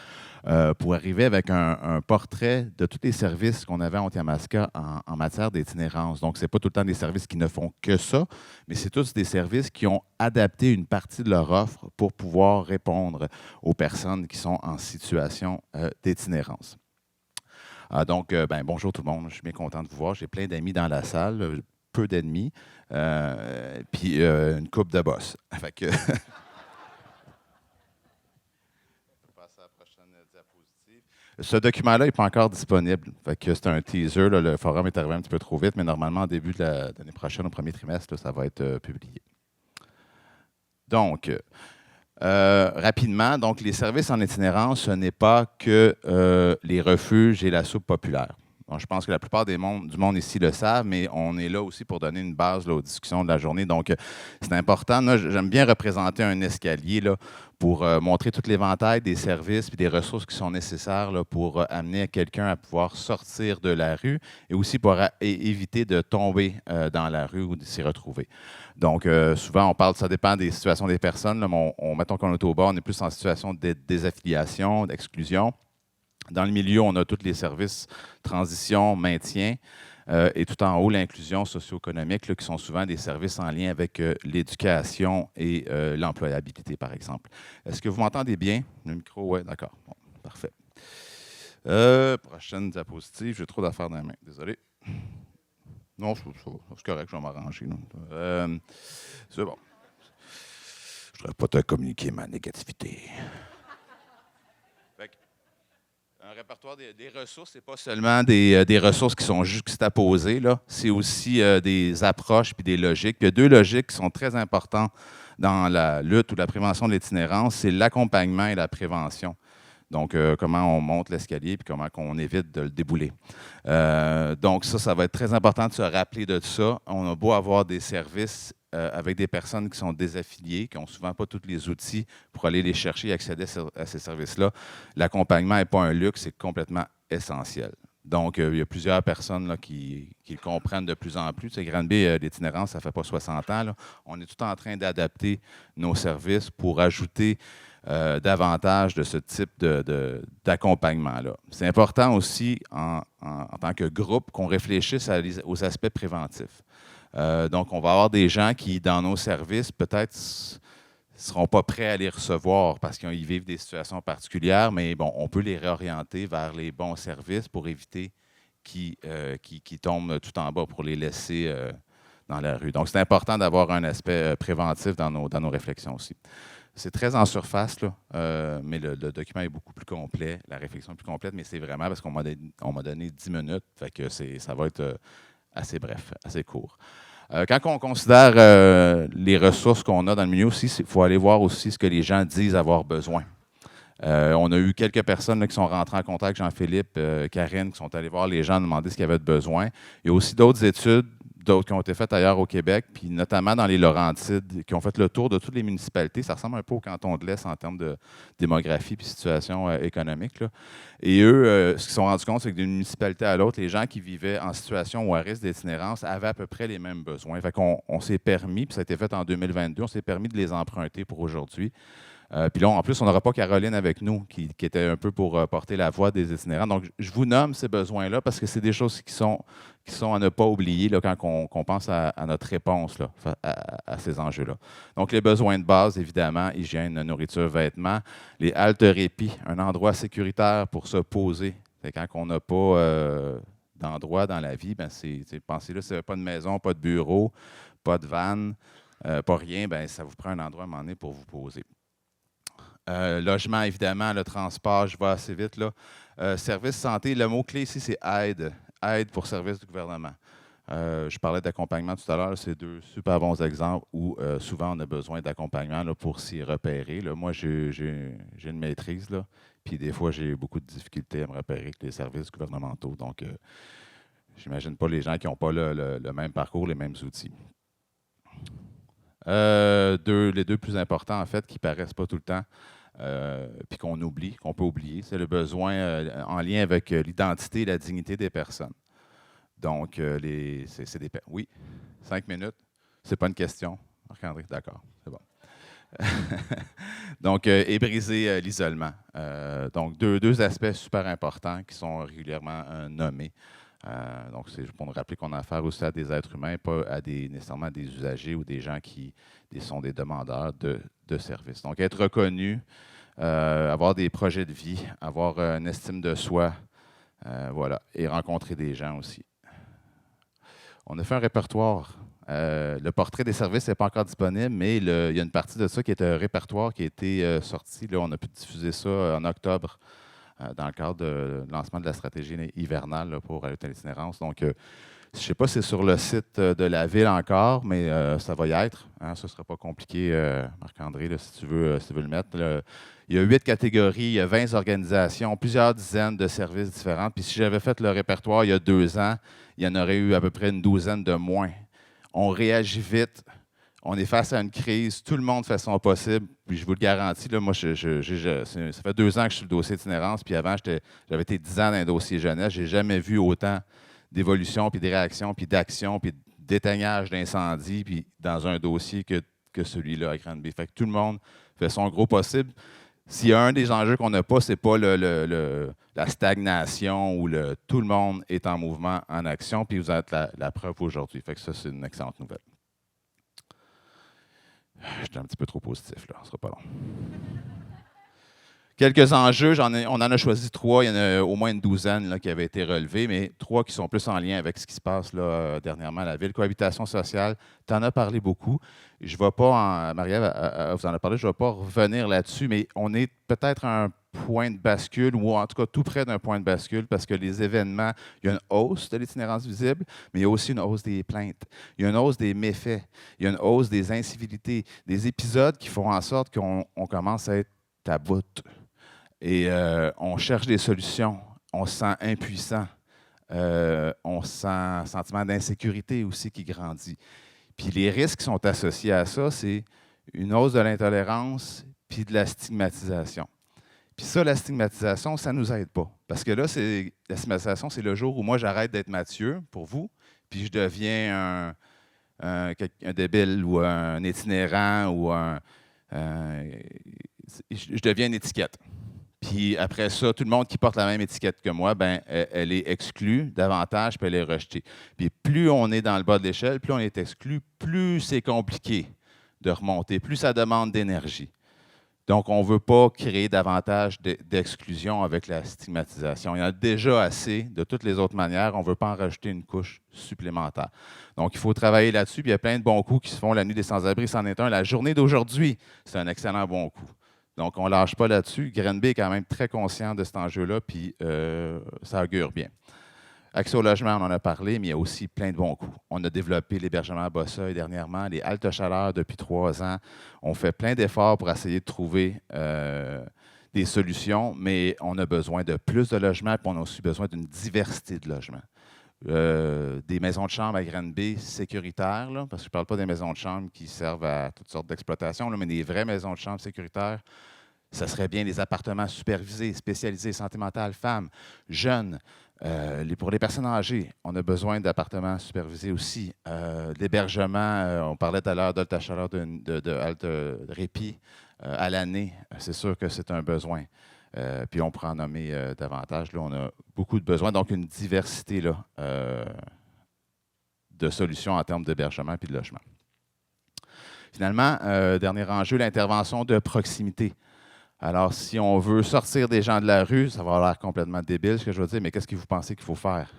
pour arriver avec un portrait de tous les services qu'on avait en Yamaska en matière d'itinérance. Donc, ce n'est pas tout le temps des services qui ne font que ça, mais c'est tous des services qui ont adapté une partie de leur offre pour pouvoir répondre aux personnes qui sont en situation d'itinérance. Donc, bonjour tout le monde. Je suis bien content de vous voir. J'ai plein d'amis dans la salle, peu d'ennemis, puis une coupe de boss. Fait que ce document-là n'est pas encore disponible. Fait que c'est un teaser. Là, le forum est arrivé un petit peu trop vite, mais normalement, au début de l'année prochaine, au premier trimestre, là, ça va être publié. Donc, rapidement, donc, les services en itinérance, ce n'est pas que les refuges et la soupe populaire. Bon, je pense que la plupart du monde ici le savent, mais on est là aussi pour donner une base là, aux discussions de la journée. Donc, c'est important. Là, j'aime bien représenter un escalier là, pour montrer tout l'éventail des services et des ressources qui sont nécessaires là, pour amener quelqu'un à pouvoir sortir de la rue et aussi pour éviter de tomber dans la rue ou de s'y retrouver. Donc, souvent, on parle, ça dépend des situations des personnes. Là, mais mettons qu'on est au bas, on est plus en situation de désaffiliation, d'exclusion. Dans le milieu, on a tous les services transition, maintien, et tout en haut, l'inclusion socio-économique, là, qui sont souvent des services en lien avec l'éducation et l'employabilité, par exemple. Est-ce que vous m'entendez bien? Le micro, oui, d'accord. Bon, parfait. Prochaine diapositive, j'ai trop d'affaires dans la main, désolé. Non, c'est correct, je vais m'arranger. C'est bon. Je ne devrais pas te communiquer ma négativité. Un répertoire des ressources, ce n'est pas seulement des ressources qui sont juxtaposées, c'est aussi des approches et des logiques. Puis il y a deux logiques qui sont très importantes dans la lutte ou la prévention de l'itinérance, c'est l'accompagnement et la prévention. Donc, comment on monte l'escalier puis comment on évite de le débouler. Donc, ça va être très important de se rappeler de ça. On a beau avoir des services avec des personnes qui sont désaffiliées, qui n'ont souvent pas tous les outils pour aller les chercher et accéder à ces services-là. L'accompagnement n'est pas un luxe, c'est complètement essentiel. Donc, il y a plusieurs personnes là, qui le comprennent de plus en plus. Granby, l'itinérance, ça ne fait pas 60 ans. Là. On est tout en train d'adapter nos services pour ajouter davantage de ce type d'accompagnement-là. C'est important aussi, en tant que groupe, qu'on réfléchisse aux aspects préventifs. Donc, on va avoir des gens qui, dans nos services, peut-être ne seront pas prêts à les recevoir parce qu'ils vivent des situations particulières, mais bon, on peut les réorienter vers les bons services pour éviter qu'ils tombent tout en bas pour les laisser dans la rue. Donc, c'est important d'avoir un aspect préventif dans nos réflexions aussi. C'est très en surface, là, mais le document est beaucoup plus complet, la réflexion est plus complète, mais c'est vraiment parce qu'on m'a donné 10 minutes, fait que ça va être assez bref, assez court. Quand on considère les ressources qu'on a dans le milieu aussi, il faut aller voir aussi ce que les gens disent avoir besoin. On a eu quelques personnes là, qui sont rentrées en contact, Jean-Philippe, Karine, qui sont allées voir les gens, demander ce qu'ils avaient de besoin. Il y a aussi d'autres études d'autres qui ont été faites ailleurs au Québec, puis notamment dans les Laurentides, qui ont fait le tour de toutes les municipalités. Ça ressemble un peu au canton de l'Est en termes de démographie et situation économique, là. Et eux, ce qu'ils se sont rendus compte, c'est que d'une municipalité à l'autre, les gens qui vivaient en situation ou à risque d'itinérance avaient à peu près les mêmes besoins. Fait qu'on s'est permis, puis ça a été fait en 2022, on s'est permis de les emprunter pour aujourd'hui. Puis là, en plus, on n'aura pas Caroline avec nous, qui était un peu pour porter la voix des itinérants. Donc, je vous nomme ces besoins-là parce que c'est des choses qui sont à ne pas oublier là, quand on pense à notre réponse là, à ces enjeux-là. Donc, les besoins de base, évidemment, hygiène, nourriture, vêtements, les haltes répit, un endroit sécuritaire pour se poser. C'est quand on n'a pas d'endroit dans la vie, ben pensez-là, si vous n'avez pas de maison, pas de bureau, pas de van, pas rien, ben ça vous prend un endroit à un moment donné pour vous poser. Logement, évidemment, le transport, je vais assez vite. Là. Service santé, le mot-clé ici, c'est aide. Aide pour service du gouvernement. Je parlais d'accompagnement tout à l'heure. C'est deux super bons exemples où souvent on a besoin d'accompagnement là, pour s'y repérer. Là. Moi, j'ai une maîtrise, là, puis des fois, j'ai beaucoup de difficultés à me repérer avec les services gouvernementaux. Donc, j'imagine pas les gens qui n'ont pas le même parcours, les mêmes outils. Les deux plus importants, en fait, qui ne paraissent pas tout le temps, puis qu'on oublie, qu'on peut oublier, c'est le besoin en lien avec l'identité et la dignité des personnes. Donc, c'est des... Oui, 5 minutes. C'est pas une question. Marc-André, d'accord, c'est bon. Donc, et briser l'isolement. Donc, deux aspects super importants qui sont régulièrement nommés. Donc, c'est pour nous rappeler qu'on a affaire aussi à des êtres humains, pas à nécessairement des usagers ou des gens qui sont des demandeurs de services. Donc, être reconnu, avoir des projets de vie, avoir une estime de soi, voilà, et rencontrer des gens aussi. On a fait un répertoire. Le portrait des services n'est pas encore disponible, mais il y a une partie de ça qui est un répertoire qui a été sorti. Là, on a pu diffuser ça en octobre dans le cadre du lancement de la stratégie hivernale là, pour l'itinérance. Donc, je ne sais pas si c'est sur le site de la ville encore, mais ça va y être. Hein, ce ne sera pas compliqué, Marc-André, là, si tu veux le mettre. Là. Il y a 8 catégories, il y a 20 organisations, plusieurs dizaines de services différents. Puis si j'avais fait le répertoire il y a 2 ans, il y en aurait eu à peu près une douzaine de moins. On réagit vite. On est face à une crise. Tout le monde fait son possible. Puis je vous le garantis, là, moi, ça fait 2 ans que je suis sur le dossier itinérance. Puis avant, j'avais été 10 ans dans un dossier jeunesse. Je n'ai jamais vu autant d'évolution, puis de réaction, puis d'action, puis d'éteignage d'incendie, puis dans un dossier que celui-là à Granby. Fait que tout le monde fait son gros possible. S'il y a un des enjeux qu'on n'a pas, ce n'est pas la stagnation ou tout le monde est en mouvement, en action, puis vous êtes la preuve aujourd'hui. Fait que ça, c'est une excellente nouvelle. J'étais un petit peu trop positif, là. Ce ne sera pas long. Quelques enjeux, on en a choisi 3. Il y en a au moins une douzaine là, qui avaient été relevés, mais 3 qui sont plus en lien avec ce qui se passe là, dernièrement à la ville. Cohabitation sociale, tu en as parlé beaucoup. Je ne vais pas, Marie-Ève, vous en a parlé, je ne vais pas revenir là-dessus, mais on est peut-être à un point de bascule, ou en tout cas tout près d'un point de bascule, parce que les événements, il y a une hausse de l'itinérance visible, mais il y a aussi une hausse des plaintes. Il y a une hausse des méfaits. Il y a une hausse des incivilités, des épisodes qui font en sorte qu'on commence à être à bout. Et on cherche des solutions. On se sent impuissant. On sent un sentiment d'insécurité aussi qui grandit. Puis les risques qui sont associés à ça, c'est une hausse de l'intolérance puis de la stigmatisation. Puis ça, la stigmatisation, ça ne nous aide pas. Parce que là, la stigmatisation, c'est le jour où moi, j'arrête d'être Mathieu, pour vous, puis je deviens un débile ou un itinérant ou je deviens une étiquette. Puis après ça, tout le monde qui porte la même étiquette que moi, ben, elle est exclue davantage, puis elle est rejetée. Puis plus on est dans le bas de l'échelle, plus on est exclu, plus c'est compliqué de remonter, plus ça demande d'énergie. Donc, on ne veut pas créer davantage d'exclusion avec la stigmatisation. Il y en a déjà assez de toutes les autres manières. On ne veut pas en rajouter une couche supplémentaire. Donc, il faut travailler là-dessus. Puis il y a plein de bons coups qui se font. La nuit des sans-abri, c'en est un. La journée d'aujourd'hui, c'est un excellent bon coup. Donc, on ne lâche pas là-dessus. Granby est quand même très conscient de cet enjeu-là, puis ça augure bien. Accès au logement, on en a parlé, mais il y a aussi plein de bons coups. On a développé l'hébergement à Bosseuil dernièrement, les haltes chaleur depuis 3 ans. On fait plein d'efforts pour essayer de trouver des solutions, mais on a besoin de plus de logements, puis on a aussi besoin d'une diversité de logements. des maisons de chambre à Granby sécuritaires, là, parce que je ne parle pas des maisons de chambre qui servent à toutes sortes d'exploitations, mais des vraies maisons de chambre sécuritaires. Ça serait bien des appartements supervisés, spécialisés, santé mentale, femmes, jeunes. Pour les personnes âgées, on a besoin d'appartements supervisés aussi. L'hébergement, on parlait tout à l'heure d'halte à chaleur, de halte répit à l'année. C'est sûr que c'est un besoin. Puis on pourra en nommer davantage. Là, on a beaucoup de besoins, donc une diversité là, de solutions en termes d'hébergement et de logement. Finalement, dernier enjeu, l'intervention de proximité. Alors, si on veut sortir des gens de la rue, ça va avoir l'air complètement débile, ce que je veux dire, mais qu'est-ce que vous pensez qu'il faut faire?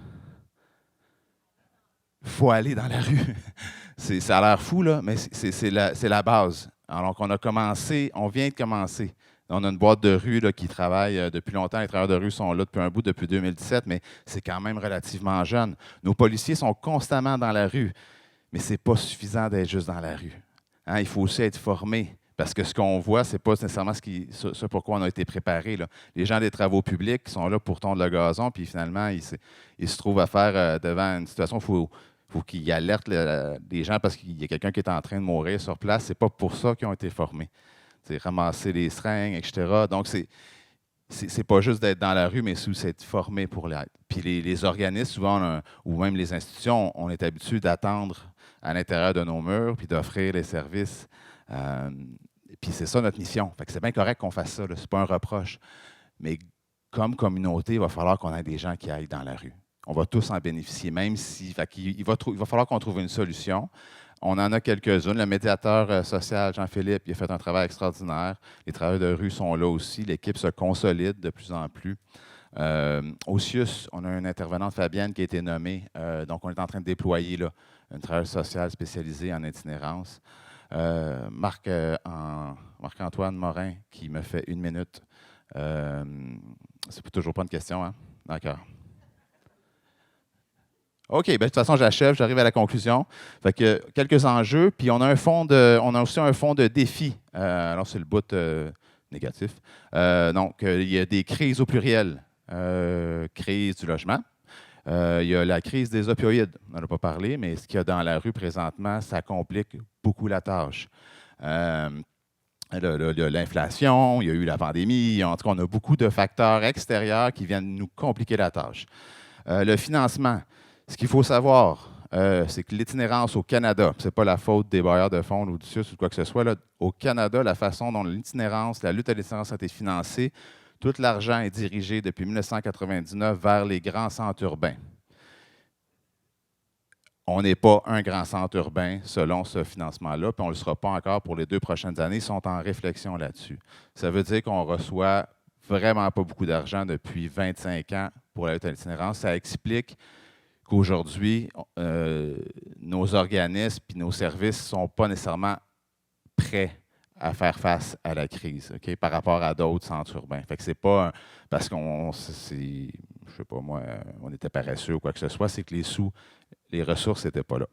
Il faut aller dans la rue. Ça a l'air fou, là, mais c'est la base. Alors qu'on a commencé, on vient de commencer. On a une boîte de rue là, qui travaille depuis longtemps. Les travailleurs de rue sont là depuis un bout, depuis 2017, mais c'est quand même relativement jeune. Nos policiers sont constamment dans la rue, mais ce n'est pas suffisant d'être juste dans la rue. Hein, il faut aussi être formé. Parce que ce qu'on voit, ce n'est pas nécessairement ce pourquoi on a été préparé. Là. Les gens des travaux publics sont là pour tondre le gazon, puis finalement, ils se trouvent à faire devant une situation où il faut qu'ils alertent les gens parce qu'il y a quelqu'un qui est en train de mourir sur place. Ce n'est pas pour ça qu'ils ont été formés. C'est ramasser les seringues, etc. Donc, c'est pas juste d'être dans la rue, mais aussi d'être formé pour l'être. Puis les organismes, souvent, ou même les institutions, on est habitué d'attendre à l'intérieur de nos murs, puis d'offrir les services. Puis c'est ça notre mission. Fait que c'est bien correct qu'on fasse ça, ce n'est pas un reproche. Mais comme communauté, il va falloir qu'on ait des gens qui aillent dans la rue. On va tous en bénéficier, même si... il va falloir qu'on trouve une solution. On en a quelques-unes. Le médiateur social, Jean-Philippe, il a fait un travail extraordinaire. Les travailleurs de rue sont là aussi. L'équipe se consolide de plus en plus. Au CIUS, on a une intervenante, Fabienne, qui a été nommée. Donc, on est en train de déployer là, un travail social spécialisé en itinérance. Marc-Antoine Morin, qui me fait 1 minute. C'est toujours pas une question, hein? D'accord. OK, bien, de toute façon, j'achève, j'arrive à la conclusion. Fait que quelques enjeux, puis on a aussi un fonds de défis. Alors, c'est le bout négatif. Donc, il y a des crises au pluriel. Crise du logement. Il y a la crise des opioïdes. On n'en a pas parlé, mais ce qu'il y a dans la rue présentement, ça complique beaucoup la tâche. L'inflation, il y a eu la pandémie. En tout cas, on a beaucoup de facteurs extérieurs qui viennent nous compliquer la tâche. Le financement. Ce qu'il faut savoir, c'est que l'itinérance au Canada, ce n'est pas la faute des bailleurs de fonds ou du CIUS ou quoi que ce soit. Là, au Canada, la façon dont l'itinérance, la lutte à l'itinérance a été financée, tout l'argent est dirigé depuis 1999 vers les grands centres urbains. On n'est pas un grand centre urbain selon ce financement-là, puis on ne le sera pas encore pour les 2 prochaines années. Ils sont en réflexion là-dessus. Ça veut dire qu'on reçoit vraiment pas beaucoup d'argent depuis 25 ans pour la lutte à l'itinérance. Ça explique qu'aujourd'hui, nos organismes et nos services ne sont pas nécessairement prêts à faire face à la crise, okay, par rapport à d'autres centres urbains. Fait que c'est pas parce qu'on, je sais pas moi, on était paresseux ou quoi que ce soit, c'est que les ressources n'étaient pas là.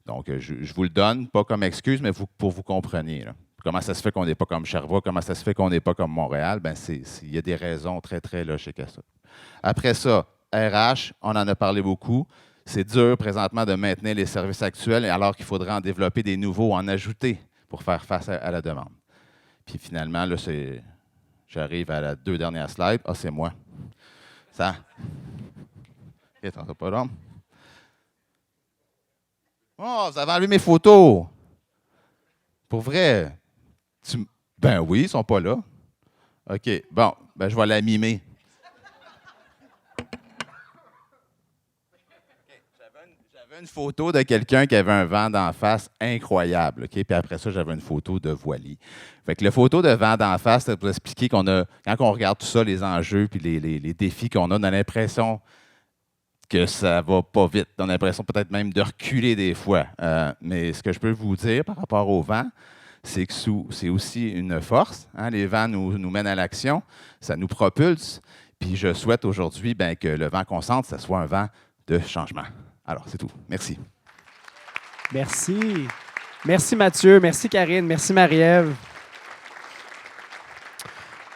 Donc, je vous le donne, pas comme excuse, mais pour que vous compreniez. Là. Comment ça se fait qu'on n'est pas comme Sherbrooke, comment ça se fait qu'on n'est pas comme Montréal, bien, il y a des raisons très, très logiques à ça. Après ça, RH, on en a parlé beaucoup. C'est dur présentement de maintenir les services actuels, alors qu'il faudrait en développer des nouveaux, en ajouter pour faire face à la demande. Puis finalement, là, j'arrive à la 2 dernières slides. Ah, c'est moi. Ça. OK, t'en as pas d'homme. Oh, vous avez enlevé mes photos. Pour vrai. Ben oui, ils ne sont pas là. OK, bon, ben je vais la mimer. J'avais une photo de quelqu'un qui avait un vent d'en face incroyable. Okay? Puis après ça, j'avais une photo de Voili. Fait que la photo de vent d'en face, c'est pour expliquer qu'on a, quand on regarde tout ça, les enjeux puis les défis qu'on a l'impression que ça va pas vite. On a l'impression peut-être même de reculer des fois. Mais ce que je peux vous dire par rapport au vent, c'est que c'est aussi une force. Hein? Les vents nous mènent à l'action, ça nous propulse. Puis je souhaite aujourd'hui que le vent qu'on sente, ça soit un vent de changement. Alors, c'est tout. Merci. Merci. Merci Mathieu, merci Karine, merci Marie-Ève.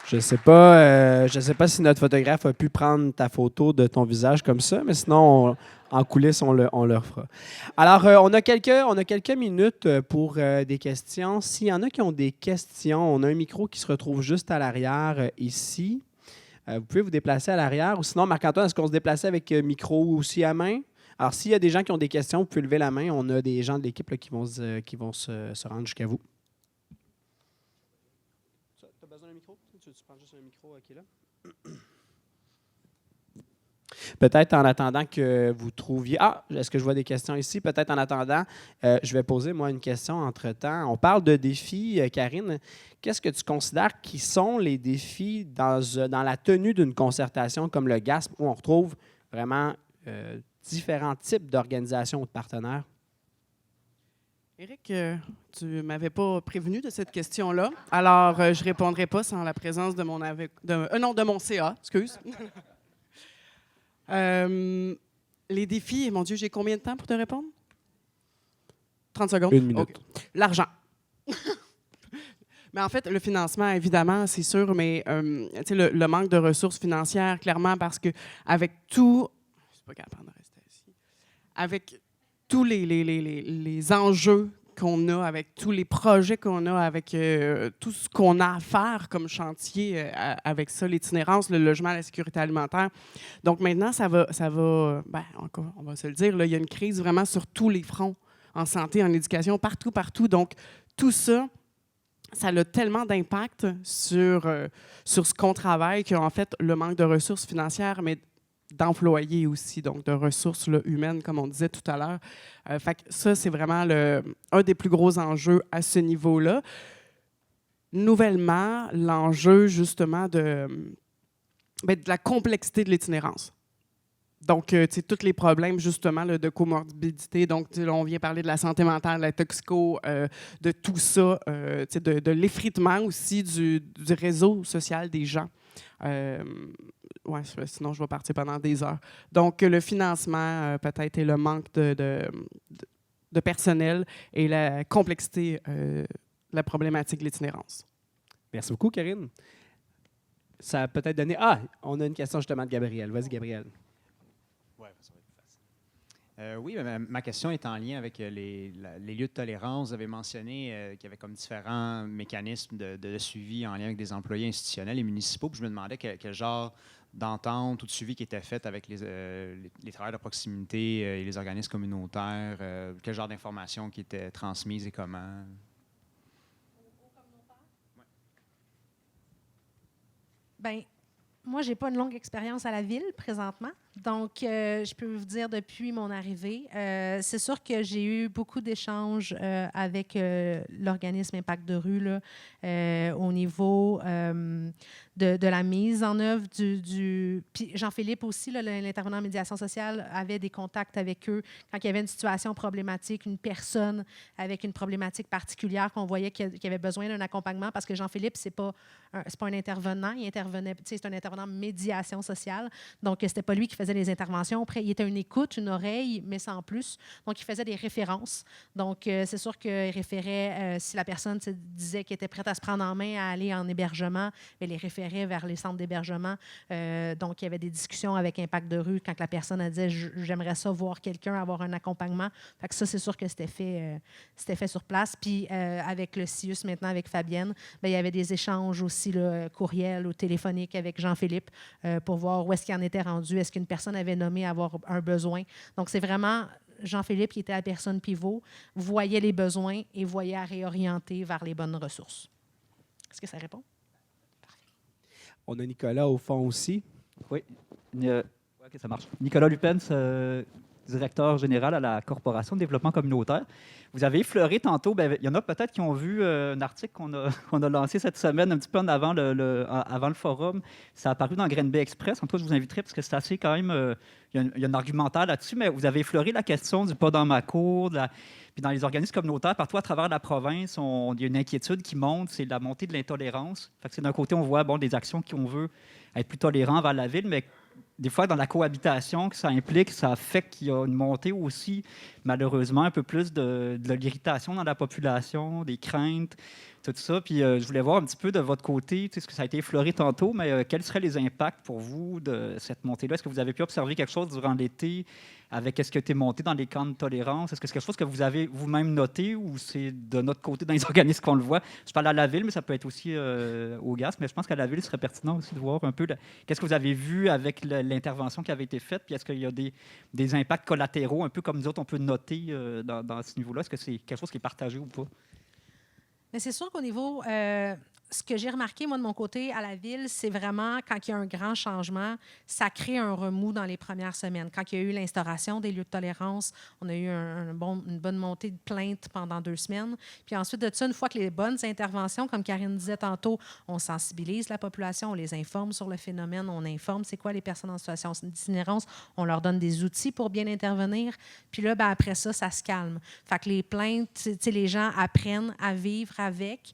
Je sais pas si notre photographe a pu prendre ta photo de ton visage comme ça, mais sinon, en coulisses, on le fera. Alors, on a quelques minutes pour des questions. S'il y en a qui ont des questions, on a un micro qui se retrouve juste à l'arrière ici. Vous pouvez vous déplacer à l'arrière. Ou sinon, Marc-Antoine, est-ce qu'on se déplaçait avec micro aussi à main? Alors, s'il y a des gens qui ont des questions, vous pouvez lever la main. On a des gens de l'équipe là, qui vont se rendre jusqu'à vous. Tu as besoin d'un micro? Tu prends juste un micro qui est là? Peut-être en attendant que vous trouviez... Ah, est-ce que je vois des questions ici? Peut-être en attendant, je vais poser, moi, une question entre-temps. On parle de défis, Karine. Qu'est-ce que tu considères qui sont les défis dans la tenue d'une concertation comme le GASP, où on retrouve vraiment différents types d'organisations ou de partenaires? Éric, tu ne m'avais pas prévenu de cette question-là. Alors, je ne répondrai pas sans la présence de mon CA, excuse. Les défis, mon Dieu, j'ai combien de temps pour te répondre? 30 secondes? 1 minute. Okay. L'argent. Mais en fait, le financement, évidemment, c'est sûr, mais le manque de ressources financières, clairement, parce qu'avec tout... Je ne suis pas capable de rester ici. Avec tous les enjeux qu'on a, avec tous les projets qu'on a, avec tout ce qu'on a à faire comme chantier avec ça, l'itinérance, le logement, la sécurité alimentaire. Donc maintenant, ça va encore, on va se le dire, là, il y a une crise vraiment sur tous les fronts, en santé, en éducation, partout. Donc tout ça, ça a tellement d'impact sur ce qu'on travaille qu'en fait, le manque de ressources financières, mais d'employés aussi, donc de ressources là, humaines, comme on disait tout à l'heure. Fait que ça, c'est vraiment un des plus gros enjeux à ce niveau-là. Nouvellement, l'enjeu, justement, de la complexité de l'itinérance. Donc, tu sais, tous les problèmes, justement, là, de comorbidité. Donc, là, on vient parler de la santé mentale, de la toxico, de tout ça, tu sais, de l'effritement aussi du réseau social des gens. Ouais, sinon, je vais partir pendant des heures. Donc, le financement, peut-être, et le manque de personnel et la complexité de la problématique de l'itinérance. Merci beaucoup, Karine. Ça a peut-être donné... Ah, on a une question justement de Gabriel. Vas-y, Gabriel. Oui, ça va être facile. Oui, ma question est en lien avec les lieux de tolérance. Vous avez mentionné qu'il y avait comme différents mécanismes de suivi en lien avec des employés institutionnels et municipaux. Puis je me demandais quel genre d'entente ou de suivi qui était fait avec les travailleurs de proximité et les organismes communautaires, quel genre d'informations qui étaient transmises et comment? Bien, moi, je n'ai pas une longue expérience à la ville présentement. Donc, je peux vous dire depuis mon arrivée, c'est sûr que j'ai eu beaucoup d'échanges avec l'organisme Impact de rue là, au niveau de la mise en œuvre du... Puis Jean-Philippe aussi, là, l'intervenant en médiation sociale, avait des contacts avec eux quand il y avait une situation problématique, une personne avec une problématique particulière qu'on voyait qui avait besoin d'un accompagnement parce que Jean-Philippe, c'est pas un intervenant, il intervenait, c'est un intervenant en médiation sociale, donc c'était pas lui qui faisait les interventions. Après, il était une écoute, une oreille, mais sans plus. Donc, il faisait des références. Donc, c'est sûr qu'il référait, si la personne disait qu'elle était prête à se prendre en main, à aller en hébergement, elle les référait vers les centres d'hébergement. Donc, il y avait des discussions avec Impact de rue quand la personne elle disait « j'aimerais ça voir quelqu'un, avoir un accompagnement ». Fait que ça, c'est sûr que c'était fait sur place. Puis, avec le CIUS maintenant, avec Fabienne, bien, il y avait des échanges aussi là, courriels ou téléphoniques avec Jean-Philippe pour voir où est-ce qu'il en était rendu. Est-ce qu'une personne avait nommé avoir un besoin? Donc, c'est vraiment Jean-Philippe qui était la personne pivot, voyait les besoins et voyait à réorienter vers les bonnes ressources. Est-ce que ça répond? Parfait. On a Nicolas au fond aussi. Oui, OK, ça marche. Nicolas Lupens, directeur général à la Corporation de développement communautaire. Vous avez effleuré tantôt, il y en a peut-être qui ont vu un article qu'on a lancé cette semaine, un petit peu en avant avant le forum. Ça a apparu dans Green Bay Express. En tout cas, je vous inviterai parce que c'est assez quand même... il y a un argumentaire là-dessus, mais vous avez effleuré la question du pas dans ma cour, puis dans les organismes communautaires, partout à travers la province, il y a une inquiétude qui monte, c'est la montée de l'intolérance. Fait que c'est d'un côté, on voit des actions qu'on veut être plus tolérants vers la ville, mais des fois, dans la cohabitation que ça implique, ça fait qu'il y a une montée aussi malheureusement un peu plus de l'irritation dans la population, des craintes, tout ça. Puis je voulais voir un petit peu de votre côté, tu sais, ce que ça a été effleuré tantôt, mais quels seraient les impacts pour vous de cette montée-là? Est-ce que vous avez pu observer quelque chose durant l'été avec ce qui a été monté dans les camps de tolérance? Est-ce que c'est quelque chose que vous avez vous-même noté ou c'est de notre côté dans les organismes qu'on le voit? Je parle à la ville, mais ça peut être aussi au GAS, mais je pense qu'à la ville, ce serait pertinent aussi de voir un peu qu'est-ce que vous avez vu avec l'intervention qui avait été faite, puis est-ce qu'il y a des impacts collatéraux, un peu comme nous autres, on peut noter dans ce niveau-là? Est-ce que c'est quelque chose qui est partagé ou pas? Mais c'est sûr qu'au niveau, ce que j'ai remarqué, moi, de mon côté, à la ville, c'est vraiment quand il y a un grand changement, ça crée un remous dans les premières semaines. Quand il y a eu l'instauration des lieux de tolérance, on a eu une bonne montée de plaintes pendant 2 semaines. Puis ensuite de ça, une fois que les bonnes interventions, comme Karine disait tantôt, on sensibilise la population, on les informe sur le phénomène, on informe c'est quoi les personnes en situation d'itinérance, on leur donne des outils pour bien intervenir. Puis là, ben, après ça, ça se calme. Fait que les plaintes, les gens apprennent à vivre avec.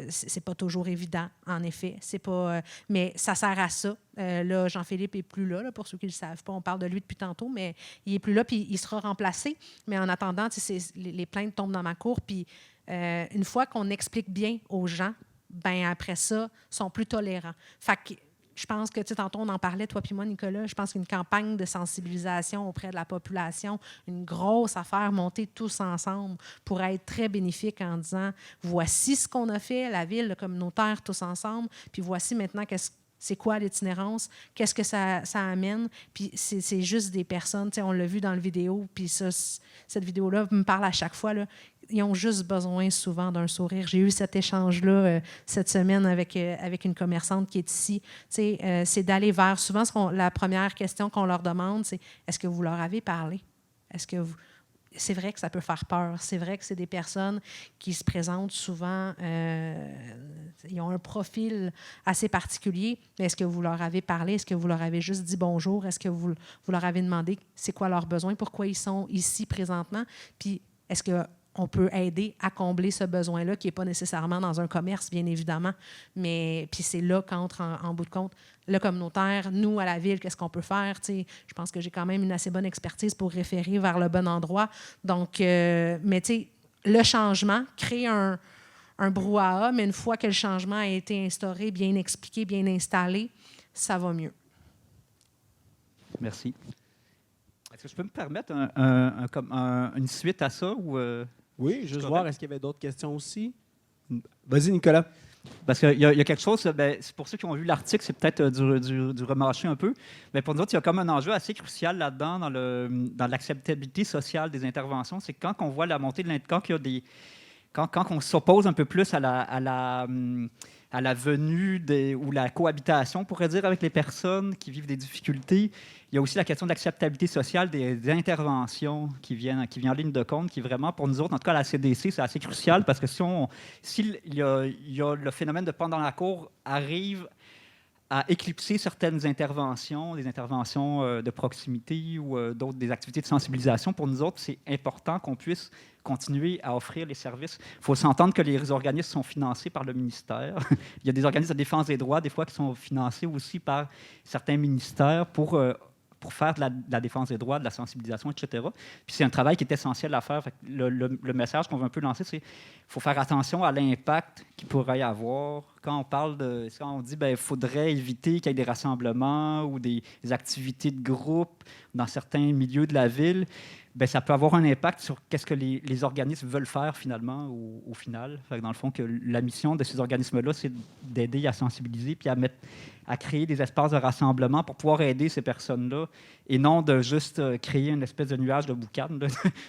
C'est pas toujours évident, en effet. C'est pas, mais ça sert à ça. Là, Jean-Philippe n'est plus là, pour ceux qui ne le savent pas. On parle de lui depuis tantôt, mais il n'est plus là, puis il sera remplacé. Mais en attendant, les plaintes tombent dans ma cour. Puis une fois qu'on explique bien aux gens, ben après ça, ils sont plus tolérants. Fait que je pense que, tantôt, on en parlait, toi puis moi, Nicolas, je pense qu'une campagne de sensibilisation auprès de la population, une grosse affaire montée tous ensemble pourrait être très bénéfique en disant, voici ce qu'on a fait, la ville, le communautaire, tous ensemble, puis voici maintenant c'est quoi l'itinérance, qu'est-ce que ça amène, puis c'est juste des personnes, on l'a vu dans la vidéo, puis cette vidéo-là me parle à chaque fois, là, ils ont juste besoin souvent d'un sourire. J'ai eu cet échange-là cette semaine avec une commerçante qui est ici. C'est d'aller vers... Souvent, la première question qu'on leur demande, c'est « Est-ce que vous leur avez parlé? Est-ce que vous... » C'est vrai que ça peut faire peur. C'est vrai que c'est des personnes qui se présentent souvent... ils ont un profil assez particulier. Mais est-ce que vous leur avez parlé? Est-ce que vous leur avez juste dit bonjour? Est-ce que vous leur avez demandé c'est quoi leurs besoins? Pourquoi ils sont ici présentement? Puis est-ce que on peut aider à combler ce besoin-là, qui n'est pas nécessairement dans un commerce, bien évidemment. Mais puis c'est là qu'entre en bout de compte le communautaire, nous, à la ville, qu'est-ce qu'on peut faire? T'sais, je pense que j'ai quand même une assez bonne expertise pour référer vers le bon endroit. Donc, mais le changement crée un brouhaha, mais une fois que le changement a été instauré, bien expliqué, bien installé, ça va mieux. Merci. Est-ce que je peux me permettre une suite à ça? Ou, oui, juste voir, est-ce qu'il y avait d'autres questions aussi? Vas-y, Nicolas. Parce qu'il y a quelque chose, c'est pour ceux qui ont vu l'article, c'est peut-être du remâché un peu, mais pour nous autres, il y a comme un enjeu assez crucial là-dedans, dans l'acceptabilité sociale des interventions. C'est que quand on voit la montée de quand on s'oppose un peu plus à la venue ou la cohabitation, on pourrait dire, avec les personnes qui vivent des difficultés, il y a aussi la question de l'acceptabilité sociale des interventions qui viennent en ligne de compte, qui est vraiment, pour nous autres, en tout cas à la CDC, c'est assez crucial parce que si il y a le phénomène de pendant la cour arrive à éclipser certaines interventions, des interventions de proximité ou d'autres, des activités de sensibilisation, pour nous autres, c'est important qu'on puisse continuer à offrir les services. Il faut s'entendre que les organismes sont financés par le ministère. Il y a des organismes de défense des droits, des fois, qui sont financés aussi par certains ministères pour faire de la défense des droits, de la sensibilisation, etc. Puis c'est un travail qui est essentiel à faire. Le message qu'on veut un peu lancer, c'est qu'il faut faire attention à l'impact qu'il pourrait y avoir. Quand on dit qu'il faudrait éviter qu'il y ait des rassemblements ou des activités de groupe dans certains milieux de la ville, ça peut avoir un impact sur qu'est-ce que les organismes veulent faire finalement au final. Fait que dans le fond, que la mission de ces organismes-là, c'est d'aider à sensibiliser puis à créer des espaces de rassemblement pour pouvoir aider ces personnes-là et non de juste créer une espèce de nuage de boucan.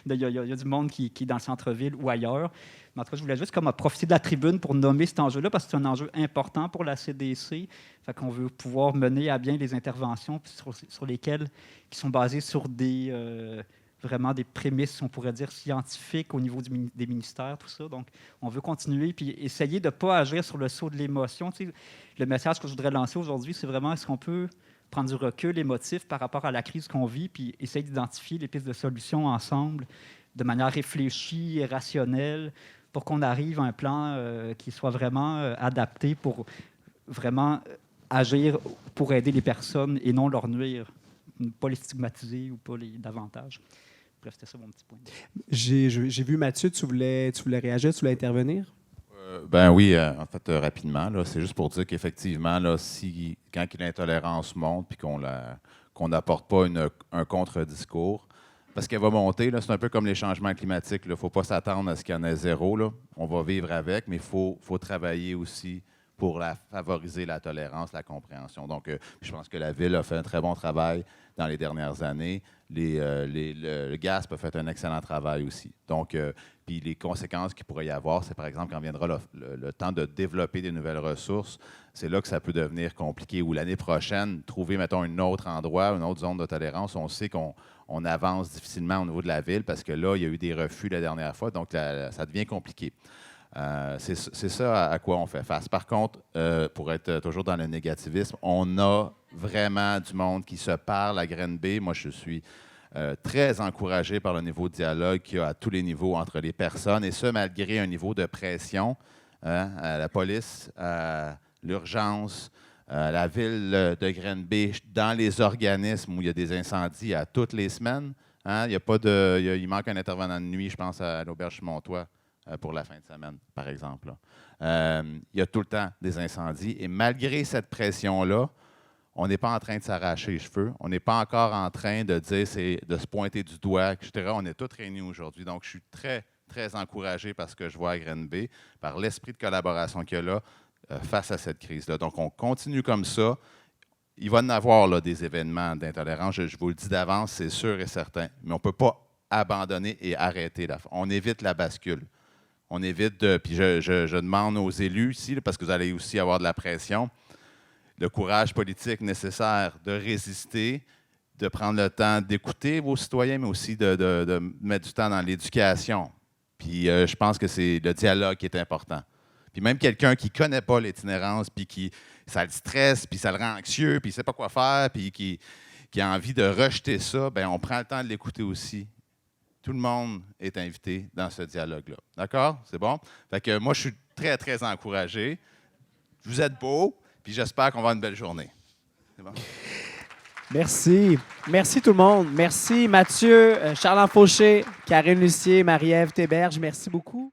Il y a du monde qui est dans le centre-ville ou ailleurs. Mais en tout cas, je voulais juste profiter de la tribune pour nommer cet enjeu-là parce que c'est un enjeu important pour la CDC. Fait qu'on veut pouvoir mener à bien les interventions sur lesquelles qui sont basées sur vraiment des prémices, on pourrait dire, scientifiques au niveau des ministères, tout ça. Donc, on veut continuer puis essayer de ne pas agir sur le sceau de l'émotion. Le message que je voudrais lancer aujourd'hui, c'est vraiment est-ce qu'on peut prendre du recul émotif par rapport à la crise qu'on vit puis essayer d'identifier les pistes de solutions ensemble de manière réfléchie et rationnelle pour qu'on arrive à un plan qui soit vraiment adapté pour vraiment agir pour aider les personnes et non leur nuire, pas les stigmatiser ou pas davantage. Bref, c'était ça mon petit point. J'ai vu Mathieu, tu voulais réagir, tu voulais intervenir? Ben oui, en fait, rapidement, là, c'est juste pour dire qu'effectivement, là, quand l'intolérance monte puis qu'on n'apporte pas un contre-discours, parce qu'elle va monter, là, c'est un peu comme les changements climatiques. Il ne faut pas s'attendre à ce qu'il y en ait zéro. Là. On va vivre avec, mais il faut travailler aussi pour favoriser la tolérance, la compréhension. Donc, je pense que la Ville a fait un très bon travail dans les dernières années. Le GASP a fait un excellent travail aussi. Donc, puis les conséquences qu'il pourrait y avoir, c'est par exemple quand viendra le temps de développer des nouvelles ressources, c'est là que ça peut devenir compliqué. Ou l'année prochaine, trouver, mettons, un autre endroit, une autre zone de tolérance, on sait qu'on avance difficilement au niveau de la Ville parce que là, il y a eu des refus la dernière fois, donc ça devient compliqué. C'est ça à quoi on fait face. Par contre, pour être toujours dans le négativisme, on a vraiment du monde qui se parle à Granby. Moi, je suis très encouragé par le niveau de dialogue qu'il y a à tous les niveaux entre les personnes, et ce, malgré un niveau de pression à la police, à l'urgence, à la ville de Granby, dans les organismes où il y a des incendies à toutes les semaines. Hein, il manque un intervenant de nuit, je pense, à l'Auberge Montois. Pour la fin de semaine, par exemple. Il y a tout le temps des incendies. Et malgré cette pression-là, on n'est pas en train de s'arracher les cheveux. On n'est pas encore en train de dire, de se pointer du doigt, etc. On est tous réunis aujourd'hui. Donc, je suis très, très encouragé par ce que je vois à Granby, par l'esprit de collaboration qu'il y a là face à cette crise-là. Donc, on continue comme ça. Il va y en avoir là, des événements d'intolérance. Je vous le dis d'avance, c'est sûr et certain. Mais on ne peut pas abandonner et arrêter. On évite la bascule. On évite de. Puis je demande aux élus ici, parce que vous allez aussi avoir de la pression, le courage politique nécessaire de résister, de prendre le temps d'écouter vos citoyens, mais aussi de mettre du temps dans l'éducation. Puis je pense que c'est le dialogue qui est important. Puis même quelqu'un qui ne connaît pas l'itinérance, puis ça le stresse, puis ça le rend anxieux, puis il ne sait pas quoi faire, puis qui a envie de rejeter ça, bien, on prend le temps de l'écouter aussi. Tout le monde est invité dans ce dialogue-là. D'accord? C'est bon? Fait que moi, je suis très, très encouragé. Vous êtes beaux, puis j'espère qu'on va avoir une belle journée. C'est bon? Merci. Merci tout le monde. Merci Mathieu, Charles Fauché, Karine Lucier, Marie-Ève Théberge. Merci beaucoup.